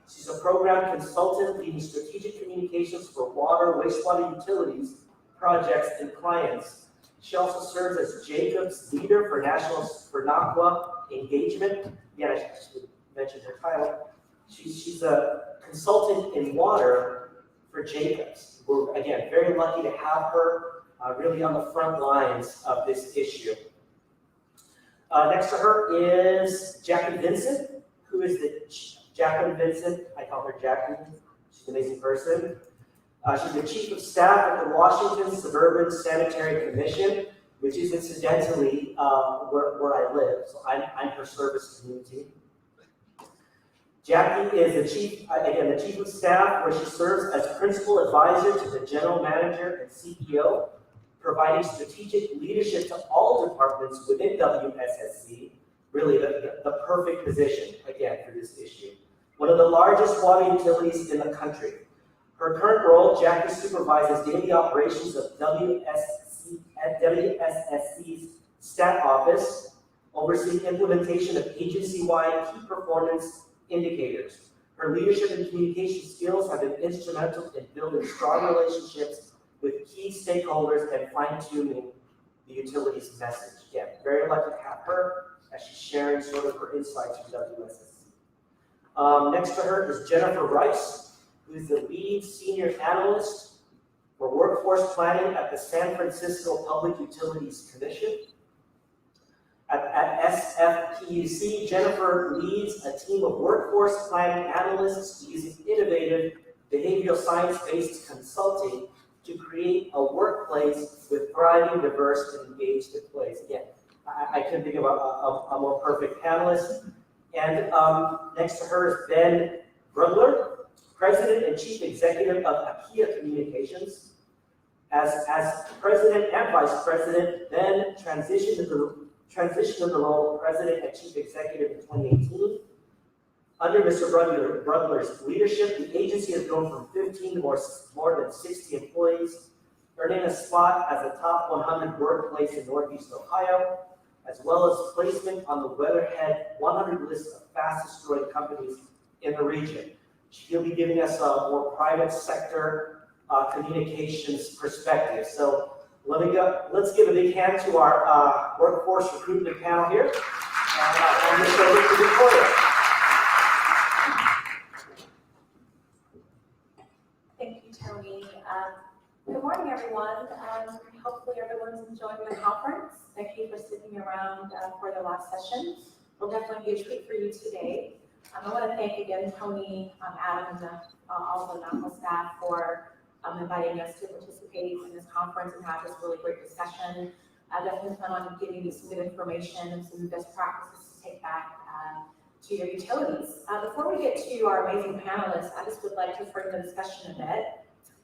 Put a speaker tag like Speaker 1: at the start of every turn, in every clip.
Speaker 1: She's a program consultant leading strategic communications for water, wastewater utilities, projects, and clients. She also serves as Jacob's leader for NACWA engagement. Yeah, I should mention her title. She's a consultant in water for Jacobs. We're, again, very lucky to have her really on the front lines of this issue. Next to her is Jackie Vincent, who is Jacqueline Vincent. I call her Jackie. She's an amazing person. She's the Chief of Staff at the Washington Suburban Sanitary Commission, which is incidentally where I live. So I'm her service community. Jackie is the Chief of Staff, where she serves as Principal Advisor to the General Manager and CEO, providing strategic leadership to all departments within WSSC. Really the perfect position, again, for this issue. One of the largest water utilities in the country. Her current role, Jackie supervises daily operations of WSSC's STAT office, overseeing implementation of agency-wide key performance indicators. Her leadership and communication skills have been instrumental in building strong relationships with key stakeholders and fine-tuning the utility's message. Again, very lucky to have her as she's sharing sort of her insights from WSSC. Next to her is Jennifer Rice, who is the lead senior analyst for workforce planning at the San Francisco Public Utilities Commission. At SFPUC, Jennifer leads a team of workforce planning analysts using innovative behavioral science-based consulting to create a workplace with thriving, diverse, and engaged employees. Again, I couldn't think of a more perfect panelist. And next to her is Ben Brugler, President and Chief Executive of Akia Communications. As President and Vice President, Ben transitioned to the role of President and Chief Executive in 2018. Under Mr. Brugler's leadership, the agency has grown from 15 to more than 60 employees, earning a spot as a top 100 workplace in Northeast Ohio, as well as placement on the Weatherhead 100 list of fastest growing companies in the region. She'll be giving us a more private sector communications perspective. So let's give a big hand to our workforce recruitment panel here. And I'm going to go to Victoria.
Speaker 2: Thank you, Tony. Good morning, everyone. Hopefully everyone's enjoying the conference. Thank you for sticking around for the last session. It'll definitely be a treat for you today. I want to thank again Tony, Adam, and all of the NACWA staff for inviting us to participate in this conference and have this really great discussion. I definitely plan on giving you some good information and some best practices to take back to your utilities. Before we get to our amazing panelists, I just would like to frame the discussion a bit.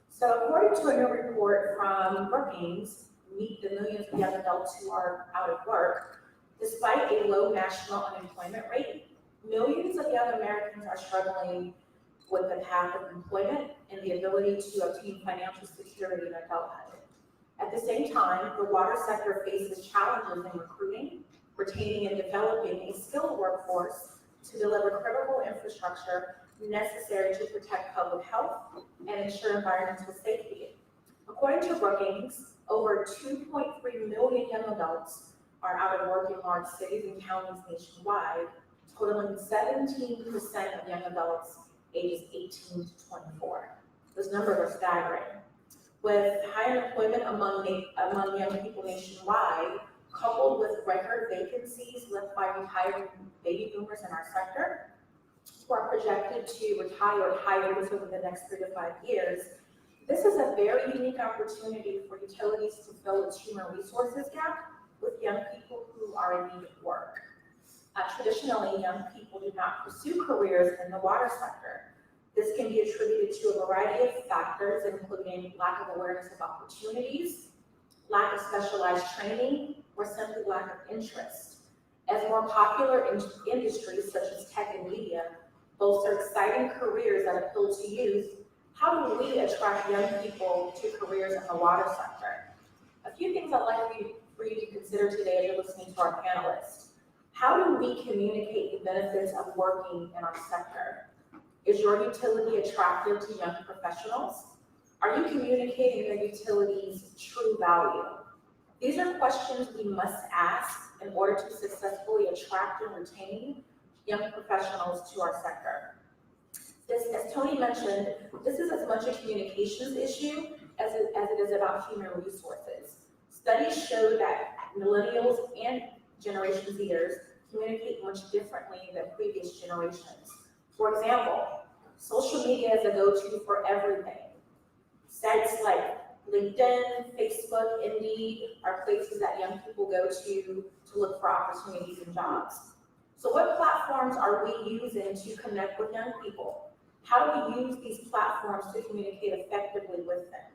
Speaker 2: So according to a new report from Brookings, Meet the Millions of Young Adults Who Are Out of Work, despite a low national unemployment rate, millions of young Americans are struggling with the path of employment and the ability to obtain financial security in adulthood. At the same time, the water sector faces challenges in recruiting, retaining, and developing a skilled workforce to deliver critical infrastructure necessary to protect public health and ensure environmental safety. According to Brookings, over 2.3 million young adults are out of work in large cities and counties nationwide, totaling 17% of young adults ages 18 to 24. Those numbers are staggering. With high unemployment among young people nationwide, coupled with record vacancies left by retiring baby boomers in our sector, who are projected to retire at high rates over the next 3 to 5 years, this is a very unique opportunity for utilities to fill its human resources gap with young people who are in need of work. Traditionally, young people do not pursue careers in the water sector. This can be attributed to a variety of factors, including lack of awareness of opportunities, lack of specialized training, or simply lack of interest. As more popular industries such as tech and media bolster exciting careers that appeal to youth, how do we attract young people to careers in the water sector? A few things I'd like for you to consider today as you're listening to our panelists. How do we communicate the benefits of working in our sector? A Is your utility attractive to young professionals? Are you communicating your utility's true value? These are questions we must ask in order to successfully attract and retain young professionals to our sector. This, as Tony mentioned, this is as much a communications issue as it is about human resources. Studies show that millennials and Generation Zers communicate much differently than previous generations. For example, social media is a go-to for everything. Sites like LinkedIn, Facebook, Indeed are places that young people go to look for opportunities and jobs. So what platforms are we using to connect with young people? How do we use these platforms to communicate effectively with them?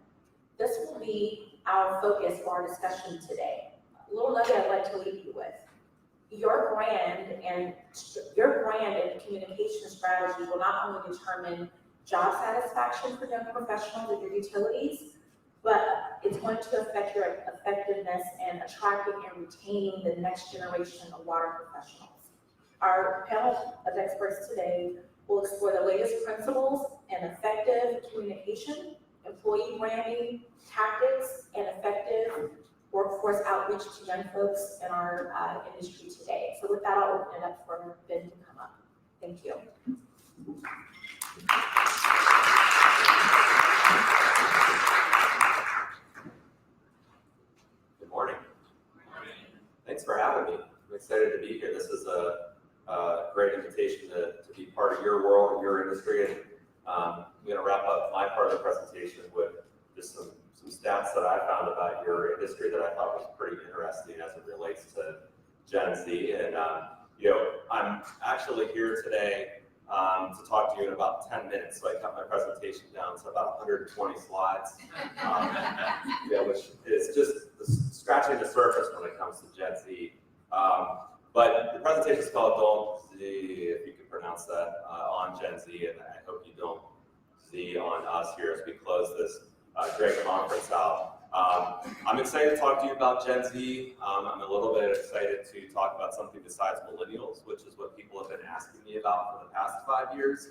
Speaker 2: This will be our focus for our discussion today. A little nugget I'd like to leave you with. Your brand and communication strategy will not only determine job satisfaction for young professionals at your utilities, but it's going to affect your effectiveness in attracting and retaining the next generation of water professionals. Our panel of experts today will explore the latest principles in effective communication, employee branding, tactics, and effective workforce outreach to young folks in our industry today. So with that, I'll open it up for Ben to come up. Thank you.
Speaker 3: Good morning. Thanks for having me. I'm excited to be here. This is a great invitation to be part of your world and your industry. And I'm going to wrap up my part of the presentation with just some stats that I found about your industry that I thought was pretty interesting as it relates to Gen Z. And I'm actually here today to talk to you in about 10 minutes. So I cut my presentation down to about 120 slides, which is just scratching the surface when it comes to Gen Z. But the presentation is called Don't Z, if you can pronounce that, on Gen Z, and I hope you don't Z on us here as we close this great conference out. I'm excited to talk to you about Gen Z. I'm a little bit excited to talk about something besides millennials, which is what people have been asking me about for the past 5 years.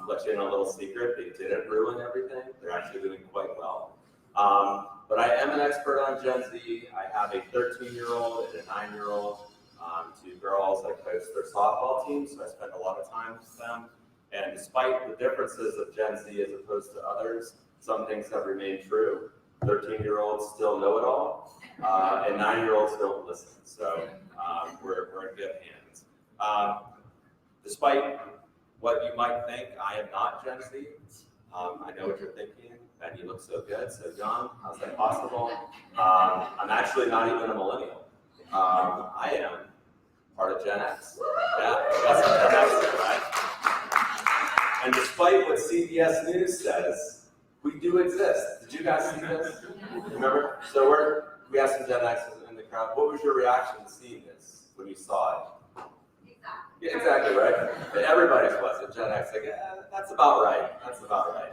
Speaker 3: Let you in a little secret, they didn't ruin everything. They're actually doing quite well. But I am an expert on Gen Z. I have a 13-year-old and a 9-year-old, 2 girls. I coach their softball team, so I spend a lot of time with them. And despite the differences of Gen Z as opposed to others, some things have remained true. 13-year-olds still know it all, and 9-year-olds don't listen. So we're in good hands. Despite what you might think, I am not Gen Z. I know what you're thinking, and you look so good, so young. How's that possible? I'm actually not even a millennial. I am part of Gen X. Yeah, that's Gen X, right? And despite what CBS News says, we do exist. Did you guys see this? Remember? So we have some Gen Xers in the crowd. What was your reaction to seeing this when you saw it? Yeah, exactly, right? Everybody's was it Gen X. Like, that's about right. That's about right.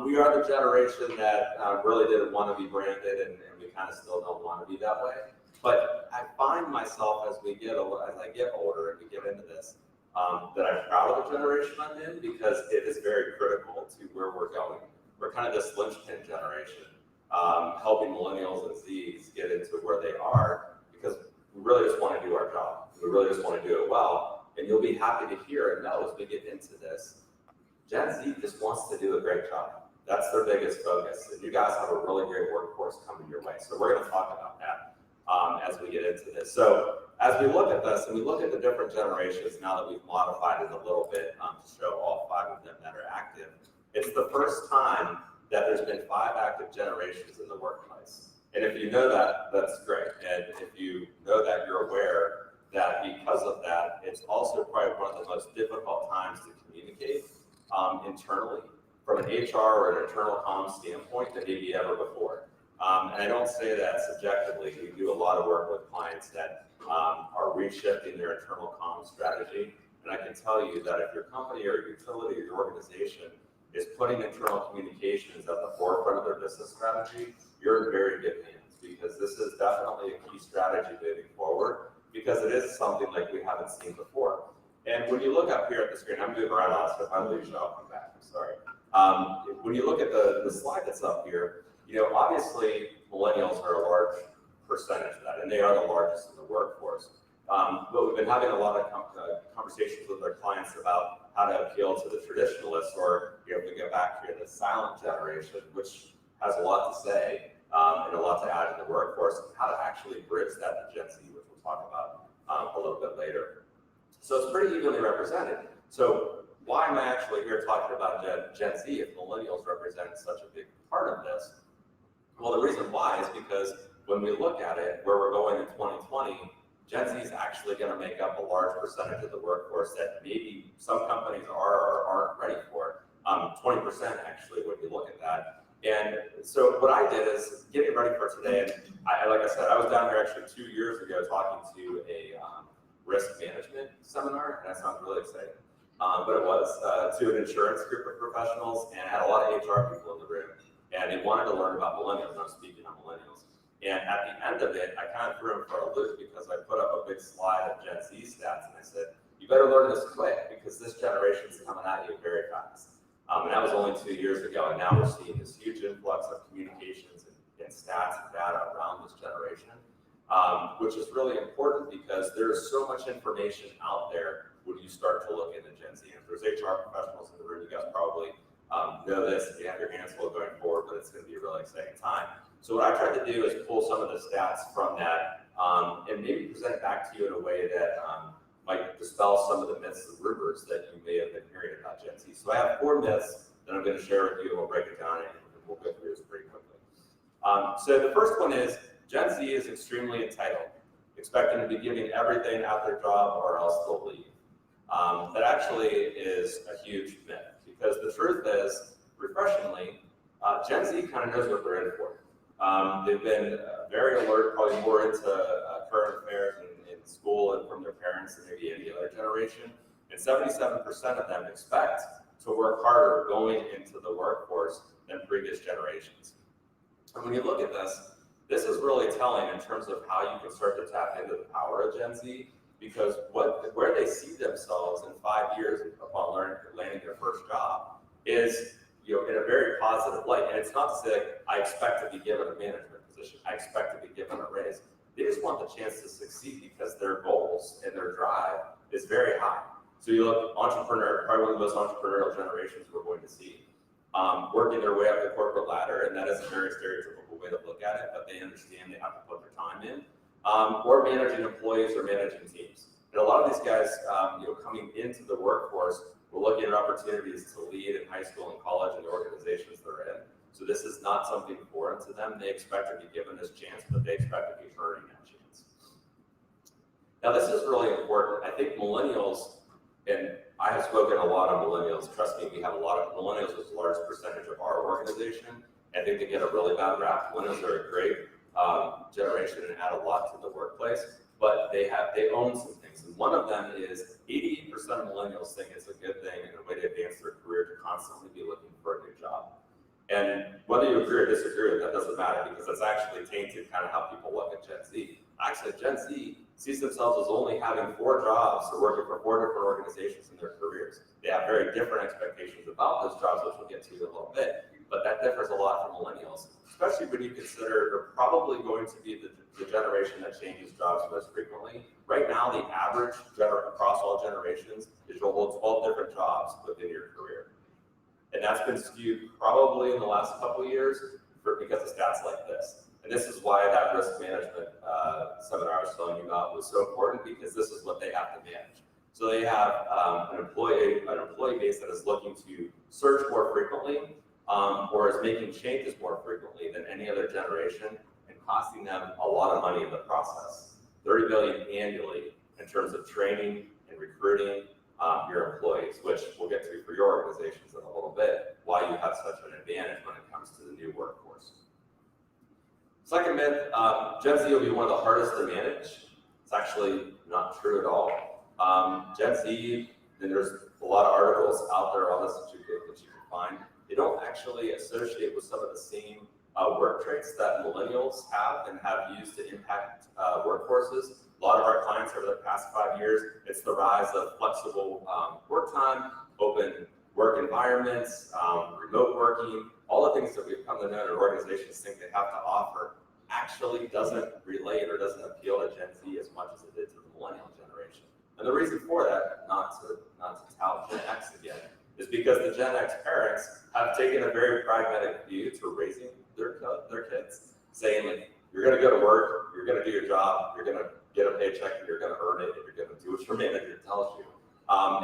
Speaker 3: We are the generation that really didn't want to be branded, and we kind of still don't want to be that way. But I find myself as I get older and we get into this, that I'm proud of the generation I'm in because it is very critical to where we're going. We're kind of this linchpin generation, helping millennials and Zs get into where they are because we really just want to do our job. We really just want to do it well. And you'll be happy to hear and know as we get into this, Gen Z just wants to do a great job. That's their biggest focus. And you guys have a really great workforce coming your way. So we're going to talk about that as we get into this. So as we look at this and we look at the different generations now that we've modified it a little bit to show all 5 of them that are active, it's the first time that there's been 5 active generations in the workplace. And if you know that, that's great. And if you know that, you're aware that because of that, it's also probably one of the most difficult times to communicate internally from an HR or an internal comms standpoint than maybe ever before. And I don't say that subjectively. We do a lot of work with clients that are reshifting their internal comms strategy. And I can tell you that if your company or your utility or your organization is putting internal communications at the forefront of their business strategy, you're in very good hands because this is definitely a key strategy moving forward because it is something like we haven't seen before. And when you look up here at the screen, I'm moving around a lot, so if I lose you, I'll come back, I'm sorry. When you look at the slide that's up here, obviously millennials are a large percentage of that, and they are the largest in the workforce. But we've been having a lot of conversations with our clients about how to appeal to the traditionalists, or if we go back here, the silent generation, which has a lot to say and a lot to add to the workforce, and how to actually bridge that to Gen Z, which we'll talk about a little bit later. So it's pretty evenly represented. So why am I actually here talking about Gen Z if millennials represent such a big part of this? Well, the reason why is because when we look at it, where we're going in 2020, Gen Z is actually going to make up a large percentage of the workforce that maybe some companies are or aren't ready for. 20% actually, when you look at that. And so what I did is getting ready for today, and like I said, I was down here actually 2 years ago talking to a risk management seminar, and that sounds really exciting. But it was to an insurance group of professionals, and I had a lot of HR people in the room, and they wanted to learn about millennials, and I was speaking on millennials. And at the end of it, I kind of threw them for a loop because I put up a big slide of Gen Z stats, and I said, you better learn this quick because this generation is coming at you very fast. And that was only 2 years ago, and now we're seeing this huge influx of communications and stats and data around this generation, which is really important because there's so much information out there when you start to look into Gen Z. And if there's HR professionals in the room, you guys probably know this, if you have your hands full going forward, but it's going to be a really exciting time. So what I tried to do is pull some of the stats from that and maybe present it back to you in a way that might dispel some of the myths and rumors that you may have been hearing about Gen Z. So I have 4 myths that I'm going to share with you, and we'll break it down and we'll go through this pretty quickly. So the first one is Gen Z is extremely entitled, expecting to be giving everything at their job or else they'll leave. That actually is a huge myth because the truth is, refreshingly, Gen Z kind of knows what they're in for. They've been very alert, probably more into current affairs in school and from their parents than maybe any other generation. And 77% of them expect to work harder going into the workforce than previous generations. And when you look at this, this is really telling in terms of how you can start to tap into the power of Gen Z, because where they see themselves in 5 years upon landing their first job is in a very positive light. And it's not to say I expect to be given a management position, I expect to be given a raise. They just want the chance to succeed because their goals and their drive is very high. So you look, entrepreneur, probably one of the most entrepreneurial generations we're going to see, working their way up the corporate ladder, and that is a very stereotypical way to look at it, but they understand they have to put their time in, or managing employees or managing teams. And a lot of these guys, coming into the workforce, we're looking at opportunities to lead in high school and college and the organizations they're in. So this is not something foreign to them. They expect to be given this chance, but they expect to be earning that chance. Now this is really important. I think millennials, and I have spoken a lot on millennials, trust me, we have a lot of millennials is a large percentage of our organization. I think they get a really bad rap. Millennials are a great generation and add a lot to the workplace, but they own some things. And one of them is 88% of millennials think it's a good thing and a way to advance their career to constantly be looking for a new job. And whether you agree or disagree with that doesn't matter, because that's actually tainted kind of how people look at Gen Z. Actually, Gen Z sees themselves as only having 4 jobs or working for 4 different organizations in their careers. They have very different expectations about those jobs, which we'll get to in a little bit, but that differs a lot from millennials, especially when you consider they're probably going to be the generation that changes jobs most frequently. Right now, the average across all generations is you'll hold 12 different jobs within your career. And that's been skewed probably in the last couple of years because of stats like this. And this is why that risk management seminar I was telling you about was so important, because this is what they have to manage. So they have an employee base that is looking to search more frequently, or is making changes more frequently than any other generation, and costing them a lot of money in the process. $30 billion annually in terms of training and recruiting your employees, which we'll get to for your organizations in a little bit, why you have such an advantage when it comes to the new workforce. Second myth, Gen Z will be one of the hardest to manage. It's actually not true at all. Gen Z, and there's a lot of articles out there on this that you can find, they don't actually associate with some of the same work traits that millennials have and have used to impact workforces. A lot of our clients over the past 5 years, it's the rise of flexible work time, open work environments, remote working, all the things that we've come to know and organizations think they have to offer actually doesn't relate or doesn't appeal to Gen Z as much as it did to the millennial generation. And the reason for that, not to tout Gen X again, is because the Gen X parents have taken a very pragmatic view to raising their kids, saying like, you're gonna go to work, you're gonna do your job, you're gonna get a paycheck, and you're gonna earn it, and you're gonna do what your manager tells you.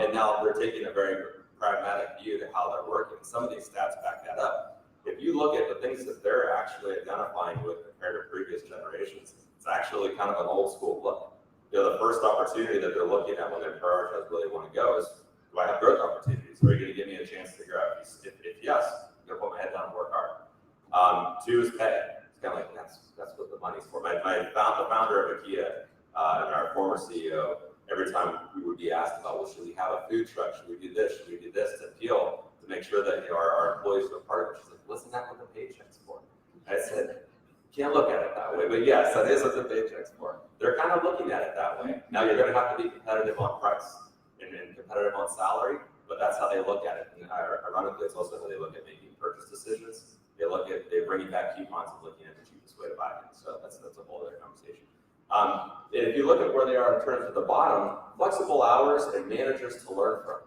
Speaker 3: And now they're taking a very pragmatic view to how they're working. Some of these stats back that up. If you look at the things that they're actually identifying with compared to previous generations, it's actually kind of an old school look. You know, the first opportunity that they're looking at when they prioritize where they want to go is, do I have growth opportunities? Are you going to give me a chance to figure out if yes, I'm going to put my head down and work hard. 2 is pay. It's kind of like, that's what the money's for. The founder of IKEA and our former CEO, every time we would be asked about, well, should we have a food truck? Should we do this? Should we do this to appeal, to make sure that our employees are part of it? She's like, listen, that's what the paycheck's for. I said, can't look at it that way, but yes, that is what the paycheck's for. They're kind of looking at it that way. Now you're going to have to be competitive on price and competitive on salary, but that's how they look at it. And ironically, it's also how they look at making purchase decisions. They're bringing back coupons and looking at the cheapest way to buy things. So that's a whole other conversation. And if you look at where they are in terms of the bottom, flexible hours and managers to learn from.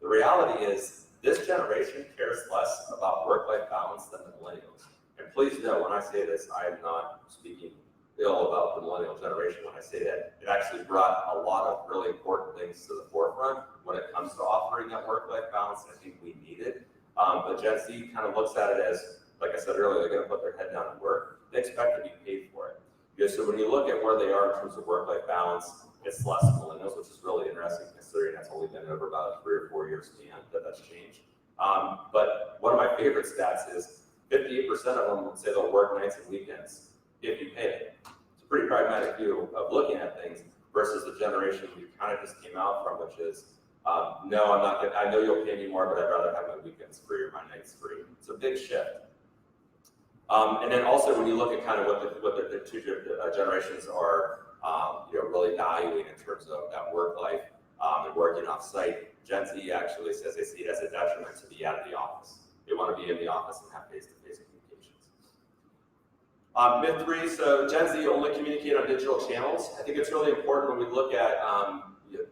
Speaker 3: The reality is this generation cares less about work-life balance than the millennials. And please know, when I say this, I am not speaking ill about the millennial generation when I say that. It actually brought a lot of really important things to the forefront when it comes to offering that work-life balance. I think we need it. But Gen Z kind of looks at it as, like I said earlier, they're going to put their head down and work. They expect to be paid for it. So when you look at where they are in terms of work-life balance, it's less millennials, which is really interesting considering that's only been over about a 3 or 4 year span that's changed. But one of my favorite stats is 58% of them would say they'll work nights and weekends if you pay it. It's a pretty pragmatic view of looking at things versus the generation we kind of just came out from, which is, no, I'm not gonna, I know you'll pay me more, but I'd rather have my weekends free or my nights free. It's a big shift. And then also when you look at kind of what the 2 generations are, really valuing in terms of that work life and working off site, Gen Z actually says they see it as a detriment to be out of the office. They want to be in the office and have face-to-face communications. Myth 3, so Gen Z only communicate on digital channels. I think it's really important when we look at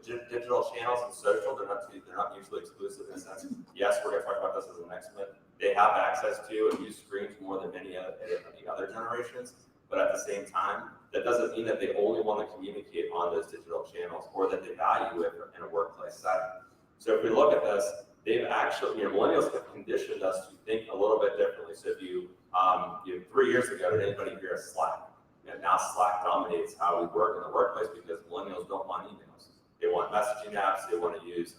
Speaker 3: digital channels and social. They're not mutually exclusive in a sense. Yes, we're going to talk about this as the next myth. They have access to and use screens more than many of the other generations, but at the same time, that doesn't mean that they only want to communicate on those digital channels or that they value it in a workplace setting. So if we look at this, they've actually, millennials have conditioned us to think a little bit differently. So if you 3 years ago, did anybody hear of Slack? And now Slack dominates how we work in the workplace because millennials don't want emails. They want messaging apps, they want to use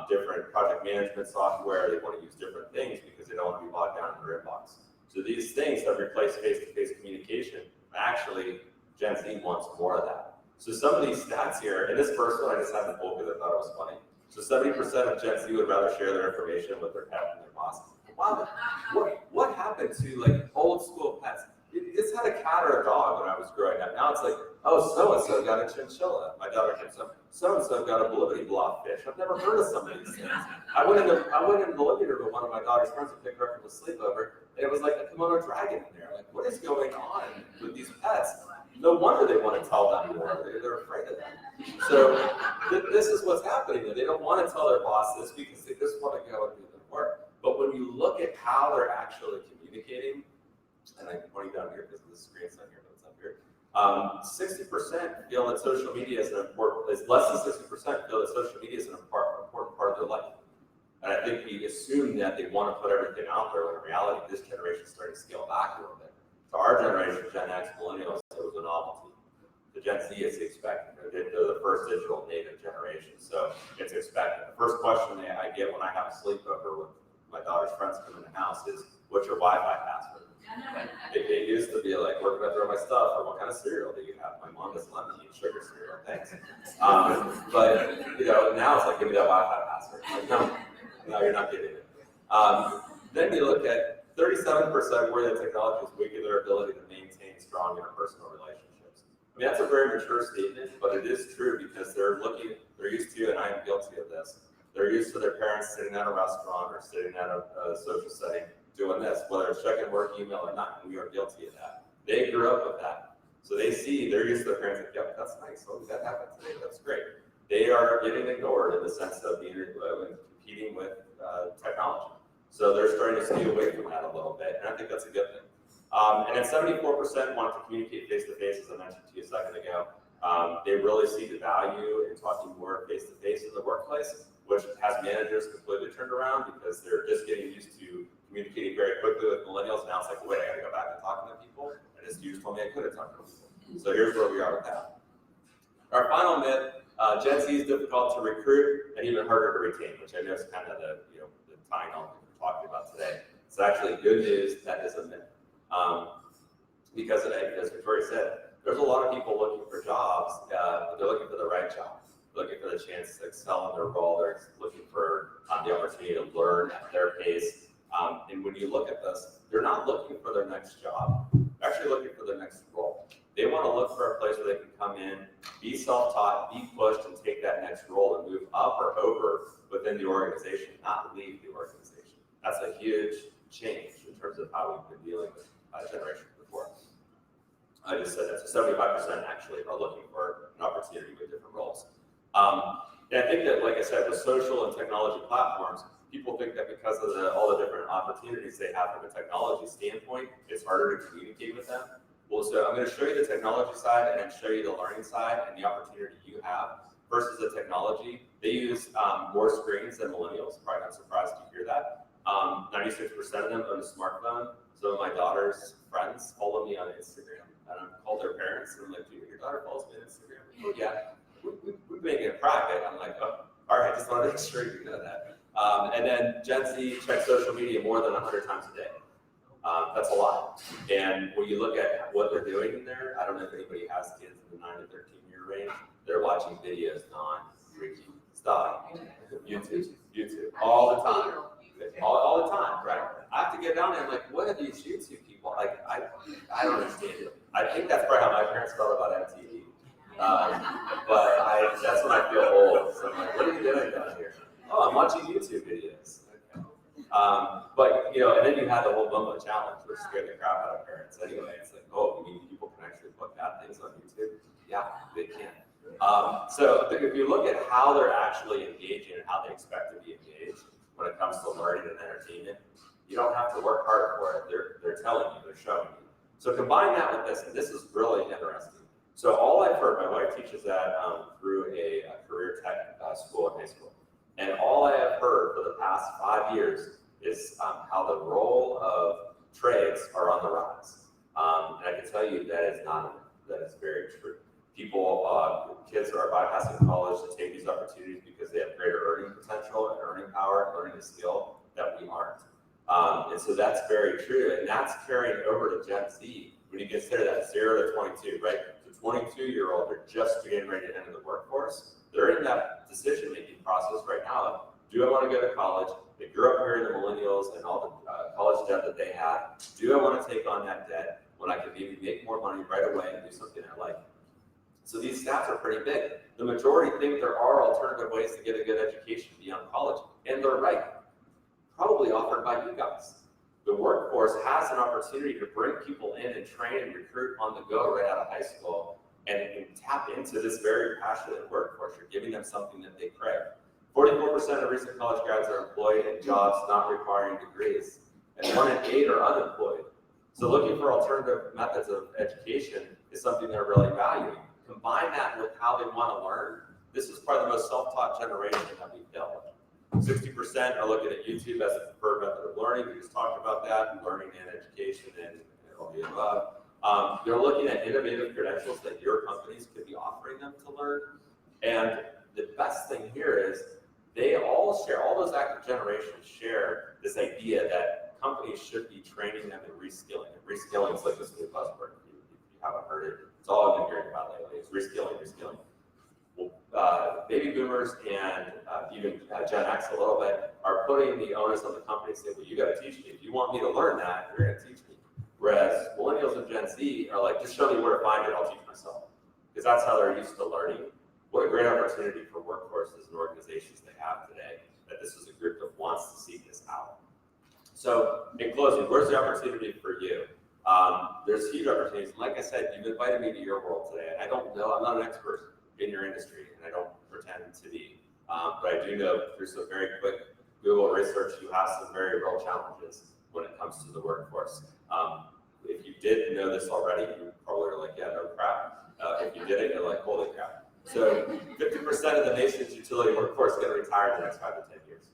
Speaker 3: different project management software, they want to use different things because they don't want to be bogged down in their inbox. So these things have replaced face-to-face communication. Actually, Gen Z wants more of that. So some of these stats here, and this first one I just had to pull because I thought it was funny. So 70% of Gen Z would rather share their information with their pet than their boss. Wow, what happened to like old school pets? It's had a cat or a dog when I was growing up. Now it's like, oh, so-and-so got a chinchilla. My daughter had so-and-so got a blibbity-blob fish. I've never heard of some of these things. I went in the living room with one of my daughter's friends to pick her up from the sleepover, and it was like a kimono dragon in there. Like, what is going on with these pets? No wonder they want to tell them more. They're afraid of them. So this is what's happening. They don't want to tell their boss this because they just want to go and do their work. But when you look at how they're actually communicating, and I'm pointing down here because the screen's not here, but it's up here. 60% feel that social media is less than 60% feel that social media is an important part of their life. And I think we assume that they want to put everything out there when in reality, this generation is starting to scale back a little bit. To our generation, Gen X, millennials, it was a novelty. The Gen Z is expected. They're the first digital native generation, so it's expected. The first question I get when I have a sleepover with my daughter's friends come in the house is, what's your Wi-Fi password? It used to be like, where can I throw my stuff? Or what kind of cereal do you have? My mom doesn't let me eat sugar cereal, thanks. But now it's like, give me that Wi-Fi password. Like, no, you're not getting it. Then you look at 37% worry that technology is weakening their ability to maintain strong interpersonal relationships. I mean, that's a very mature statement, but it is true because they're used to, and I am guilty of this, they're used to their parents sitting at a restaurant or sitting at a social setting doing this, whether it's checking work email or not, and we are guilty of that. They grew up with that. So they're used to their parents like, yep, that's nice, oh, that happened today, that's great. They are getting ignored in the sense of being competing with technology. So they're starting to steer away from that a little bit, and I think that's a good thing. And then 74% want to communicate face-to-face, as I mentioned to you a second ago. They really see the value in talking more face-to-face in the workplace, which has managers completely turned around because they're just getting used to communicating very quickly with millennials. Now it's like, wait, I gotta go back and talk to people. And as you just told me I couldn't talk to people. So here's where we are with that. Our final myth, Gen Z is difficult to recruit and even harder to retain, which I know is kind of the tying on that we're talking about today. It's actually good news that is a myth. Because as Victoria said, there's a lot of people looking for jobs, but they're looking for the right job, looking for the chance to excel in their role. They're looking for the opportunity to learn at their pace. And when you look at this, they're not looking for their next job. They're actually looking for their next role. They want to look for a place where they can come in, be self-taught, be pushed, and take that next role and move up or over within the organization, not leave the organization. That's a huge change in terms of how we've been dealing with generation before. I just said that, so 75% actually are looking for an opportunity with different roles. And I think that, like I said, with social and technology platforms, people think that because of all the different opportunities they have from a technology standpoint, it's harder to communicate with them. Well, so I'm going to show you the technology side and then show you the learning side and the opportunity you have versus the technology. They use more screens than millennials. Probably not surprised to hear that. 96% of them own a smartphone. Some of my daughter's friends follow me on Instagram. And I've called their parents and I'm like, dude, your daughter follows me on Instagram? Oh, yeah, we make it private. I'm like, oh, all right, just want to make sure you know that. And then Gen Z checks social media more than 100 times a day. That's a lot. And when you look at what they're doing in there, I don't know if anybody has kids in the 9 to 13 year range. They're watching videos non-freaking stop. YouTube, all the time. All the time, right? I have to get down there and I'm like, what are these YouTube people? Like, I don't understand it. I think that's probably how my parents felt about MTV. But that's when I feel old. So I'm like, what are you doing down here? Oh, I'm watching YouTube videos. Okay. But, and then you had the whole Bumbo challenge, which scared the crap out of parents anyway. It's like, oh, you mean people can actually put bad things on YouTube? Yeah, they can. So if you look at how they're actually engaging and how they expect to be engaged when it comes to learning and entertainment, you don't have to work hard for it. They're telling you, they're showing you. So combine that with this, and this is really interesting. So all I've heard, my wife teaches that through a career tech school in high school. And all I have heard for the past 5 years is how the role of trades are on the rise. And I can tell you that is very true. Kids are bypassing college to take these opportunities because they have greater earning potential and earning power and learning a skill that we aren't. And so that's very true. And that's carrying over to Gen Z when you consider that 0 to 22, right? The 22-year-old, they're just getting ready to enter the workforce. They're in that decision-making process right now of, do I want to go to college? They grew up hearing the millennials and all the college debt that they had. Do I want to take on that debt when I can maybe make more money right away and do something I like? So these stats are pretty big. The majority think there are alternative ways to get a good education beyond college, and they're right. Probably offered by you guys. The workforce has an opportunity to bring people in and train and recruit on the go right out of high school and tap into this very passionate workforce. You're giving them something that they crave. 44% of recent college grads are employed in jobs not requiring degrees, and 1 in 8 are unemployed. So looking for alternative methods of education is something they're really valuing. Combine that with how they want to learn. This is probably the most self-taught generation that we've dealt with. 60% are looking at YouTube as a preferred method of learning. We just talked about that, learning and education and all the above. They're looking at innovative credentials that your companies could be offering them to learn. And the best thing here is they all share, all those active generations share this idea that companies should be training them in reskilling. And reskilling is like this new buzzword. If you haven't heard it, it's all I've been hearing about lately. It's reskilling. baby boomers and even Gen X a little bit are putting the onus on the company to say, well, you got to teach me. If you want me to learn that, you're going to teach me. Whereas millennials and Gen Z are like, just show me where to find it, I'll teach myself. Because that's how they're used to learning. What a great opportunity for workforces and organizations they have today, that this is a group that wants to seek this out. So in closing, where's the opportunity for you? There's huge opportunities. Like I said, you've invited me to your world today. I don't know, I'm not an expert in your industry, and I don't pretend to be. But I do know through some very quick Google research, you have some very real challenges when it comes to the workforce. If you did know this already, you probably are like, yeah, no crap. If you didn't, you're like, holy crap. So 50% of the nation's utility workforce is going to retire in the next 5 to 10 years.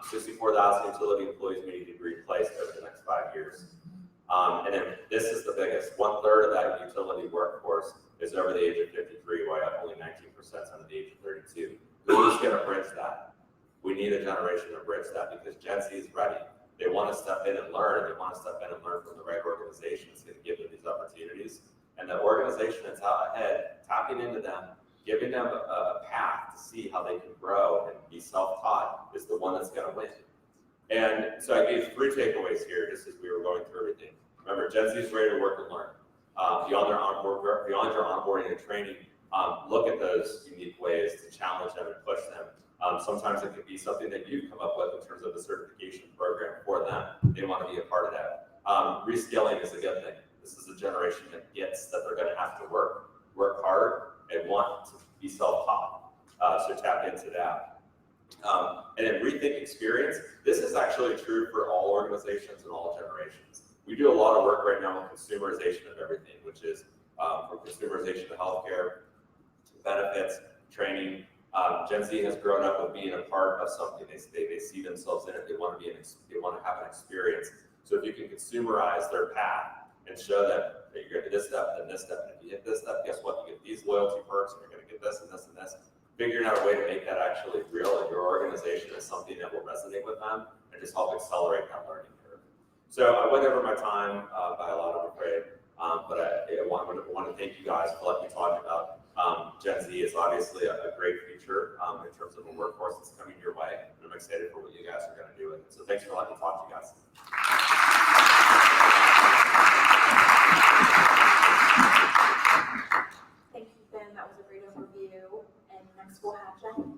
Speaker 3: 64,000 utility employees may need to be replaced over the next 5 years. And then this is the biggest. 1/3 of that utility workforce is over the age of 53, while only 19% is under the age of 32. Who's going to bridge that? We need a generation to bridge that because Gen Z is ready. They want to step in and learn. They want to step in and learn from the right organization that's going to give them these opportunities. And the organization that's out ahead, tapping into them, giving them a path to see how they can grow and be self-taught is the one that's going to win. And so I gave 3 takeaways here just as we were going through everything. Remember, Gen Z is ready to work and learn. Beyond your onboarding and training, look at those unique ways to challenge them and push them. Sometimes it could be something that you come up with in terms of a certification program for them. They want to be a part of that. Reskilling is a good thing. This is a generation that gets that they're going to have to work hard, and want to be self-taught. So tap into that. And then rethink experience. This is actually true for all organizations and all generations. We do a lot of work right now with consumerization of everything, which is from consumerization of healthcare, benefits, training. Gen Z has grown up with being a part of something. They see themselves in it. They want to have an experience. So if you can consumerize their path and show that you're going to do this step, then this step, and if you hit this step, guess what? You get these loyalty perks, and you're going to get this and this and this. Figuring out a way to make that actually real in your organization is something that will resonate with them and just help accelerate that learning curve. So I went over my time by a lot, I'm afraid, but I want to thank you guys for letting me talk about Gen Z. Is obviously a great future in terms of a workforce that's coming your way, and I'm excited for what you guys are going to do with it. So thanks for letting me talk to you guys.
Speaker 2: Thank you, Ben. That was a great overview. And next we'll have Jen.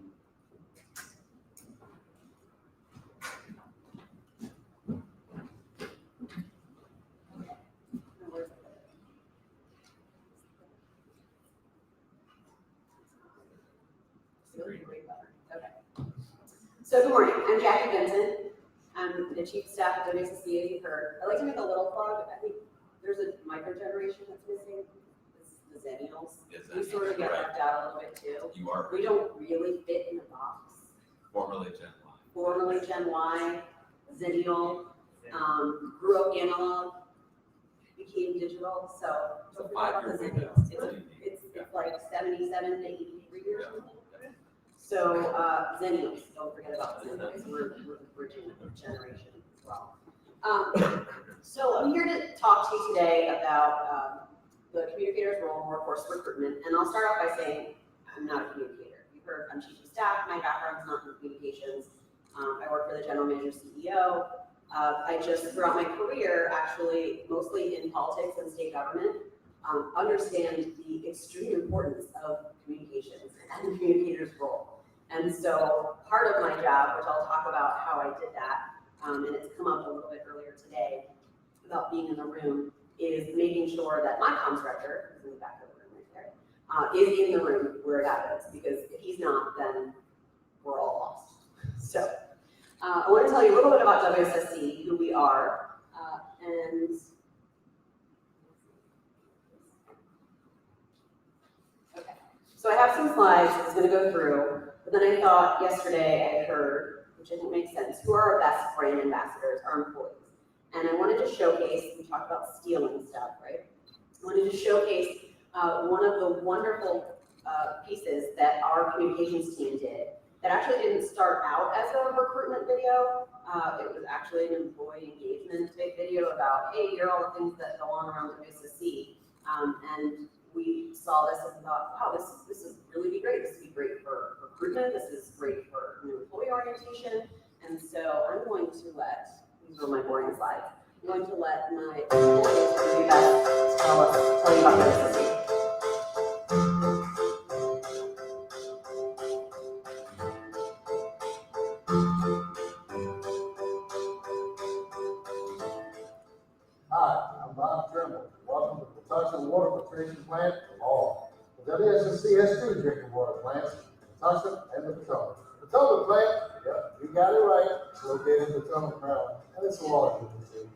Speaker 4: Okay. So good morning. I'm Jackie Benson. I'm the chief of staff at WSSC, as you've heard. I'd like to make a little plug. I think there's a micro generation that's missing. It's the Zennials. We sort of get left out a little bit too.
Speaker 3: You are
Speaker 4: We don't really fit in the box.
Speaker 3: formerly Gen Y.
Speaker 4: Formerly Gen Y, Zennial, grew up analog, became digital. So don't forget about the Zennials. It's like 77 to 83 years old. So Zennials, don't forget about Zennials. We're the bridging generation as well. So I'm here to talk to you today about the communicator's role in workforce recruitment. And I'll start off by saying I'm not a communicator. You've heard I'm chief of staff. My background's not in communications. I work for the general manager CEO. I just, throughout my career, actually mostly in politics and state government, understand the extreme importance of communications and the communicator's role. And so part of my job, which I'll talk about how I did that, and it's come up a little bit earlier today about being in the room, is making sure that my comms director, who's in the back of the room right there, is in the room where it happens, because if he's not, then we're all lost. So I want to tell you a little bit about WSSC, who we are, and okay. So I have some slides I was going to go through, but then I thought yesterday I heard, which didn't make sense, who are our best brand ambassadors, our employees. And I wanted to showcase, we talked about stealing stuff, right? I wanted to showcase one of the wonderful pieces that our communications team did that actually didn't start out as a recruitment video. It was actually an employee engagement type video about, hey, here are all the things that go on around WSSC. And we saw this and thought, wow, this is really be great. This would be great for recruitment. This is great for new employee orientation. And so I'm going to these are my boring slides. I'm going to let my employees do that. Tell you about this.
Speaker 5: Hi, I'm Bob Trimble. Welcome to the Patuxent Water Filtration Plant of all. The WSSC has two drinking water plants, Patuxent and the Potomac. Potomac plant, yep, you got it right. It's located in Potomac, Maryland, and it's a water treatment facility.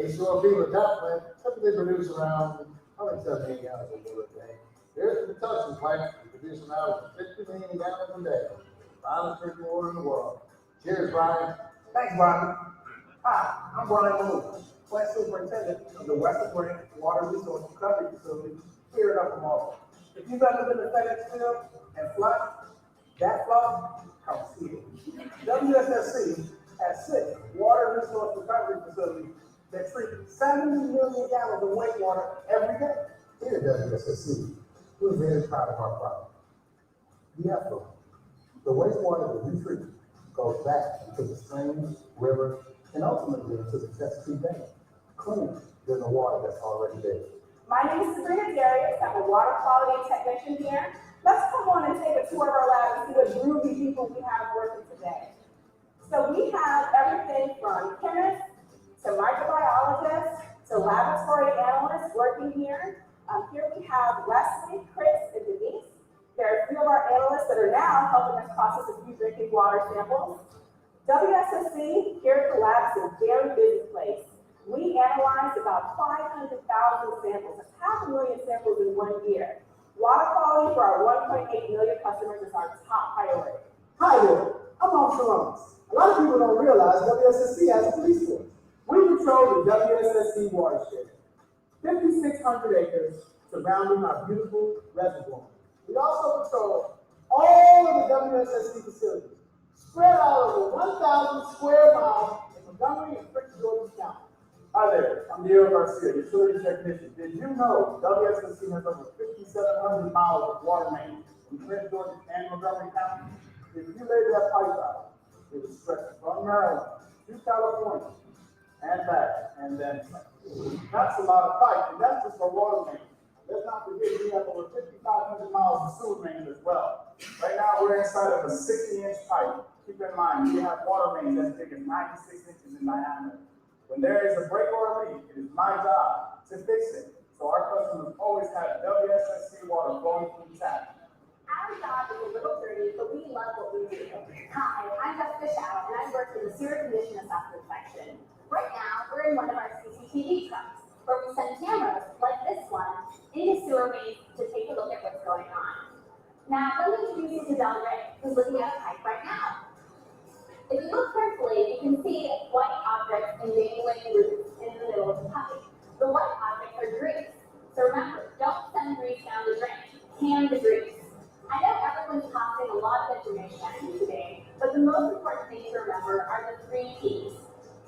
Speaker 5: H2O with that plant typically produce around 178 gallons of water a day. Here at the Patuxent plant, we produce an average of 50 million gallons a day. Finest drinking water in the world. Cheers, Brian.
Speaker 6: Thanks, Brian. Hi, I'm Brian Moore, Plant Superintendent of the Western Branch Water Resource Recovery Facility here in Upper Marlboro. If you've ever been to FedEx Field and flood, that flood comes here. WSSC has 6 water resource recovery facilities that treat 70 million gallons of wastewater every day.
Speaker 5: Here at WSSC, we're very proud of our product. The effluent, the wastewater that we treat, goes back into the streams, rivers, and ultimately into the Chesapeake Bay, cleaner than the water that's already there.
Speaker 7: My name is Sabrina Darius. I'm a water quality technician here. Let's come on and take a tour of our lab and see what groovy people we have working today. So we have everything from chemists to microbiologists to laboratory analysts working here. Here we have Wesley, Chris, and Denise. There are 3 of our analysts that are now helping us process a few drinking water samples. WSSC here at the lab is a very busy place. We analyzed about 500,000 samples. That's 500,000 samples in 1 year. Water quality for our 1.8 million customers is our top priority.
Speaker 6: Hi there, I'm Officer Owens. A lot of people don't realize WSSC has a police force. We patrol the WSSC watershed, 5,600 acres surrounding our beautiful reservoir. We also patrol all of the WSSC facilities, spread out over 1,000 square miles in Montgomery and Prince George's County. Hi there, I'm Diego Garcia, utility technician. Did you know WSSC has over 5,700 miles of water main in Prince George's and Montgomery County? If you laid that pipe out, it would stretch from Maryland to California and back, and then that's a lot of pipe, and that's just for water main. Let's not forget we have over 5,500 miles of sewer main as well. Right now we're inside of a 60-inch pipe. Keep in mind, we have water mains as big as 96 inches in diameter. When there is a break or a leak, it is my job to fix it. So our customers always have WSSC water flowing through the tap.
Speaker 7: Our job is a little dirty, but we love what we do. Hi, I'm Jessica Shaw, and I work in the sewer condition assessment section. Right now, we're in one of our CCTV trucks, where we send cameras, like this one, into sewer mains to take a look at what's going on. Now, let me introduce you to Del Rey, who's looking at a pipe right now. If you look carefully, you can see white objects and dangling roots in the middle of the pipe. The white objects are grease. So remember, don't send grease down the drain. Can the grease. I know everyone's tossing a lot of information at you today, but the most important thing to remember are the 3 P's.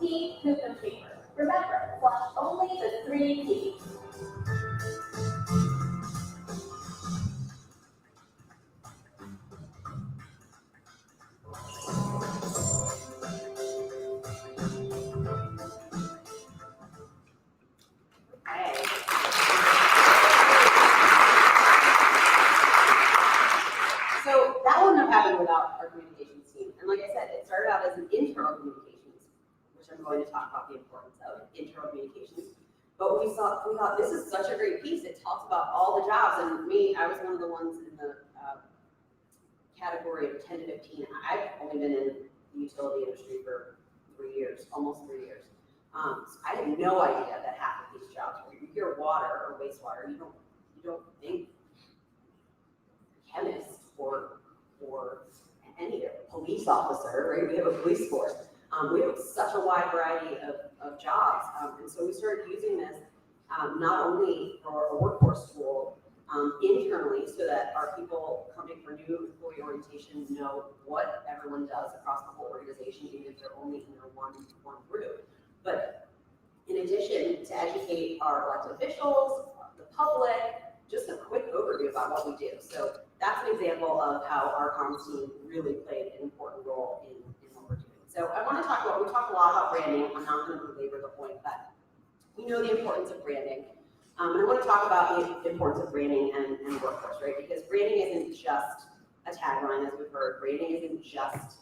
Speaker 7: Pee, poop, and paper. Remember, flush only the 3 P's.
Speaker 4: So that wouldn't have happened without our communications team. And like I said, it started out as an internal communications, which I'm going to talk about the importance of internal communications. But we thought this is such a great piece. It talks about all the jobs. And I was one of the ones in the category of 10 to 15. I've only been in the utility industry for 3 years, almost 3 years. So I had no idea that half of these jobs, when you hear water or wastewater, you don't think chemist or any police officer, right? We have a police force. We have such a wide variety of jobs. And so we started using this not only for a workforce tool internally so that our people coming for new employee orientation know what everyone does across the whole organization, even if they're only in their one group. But in addition, to educate our elected officials, the public, just a quick overview about what we do. So that's an example of how our comms team really played an important role in what we're doing. So I want to talk about, we talk a lot about branding. I'm not going to belabor the point, but we know the importance of branding. And I want to talk about the importance of branding and workforce, right? Because branding isn't just a tagline, as we've heard. Branding isn't just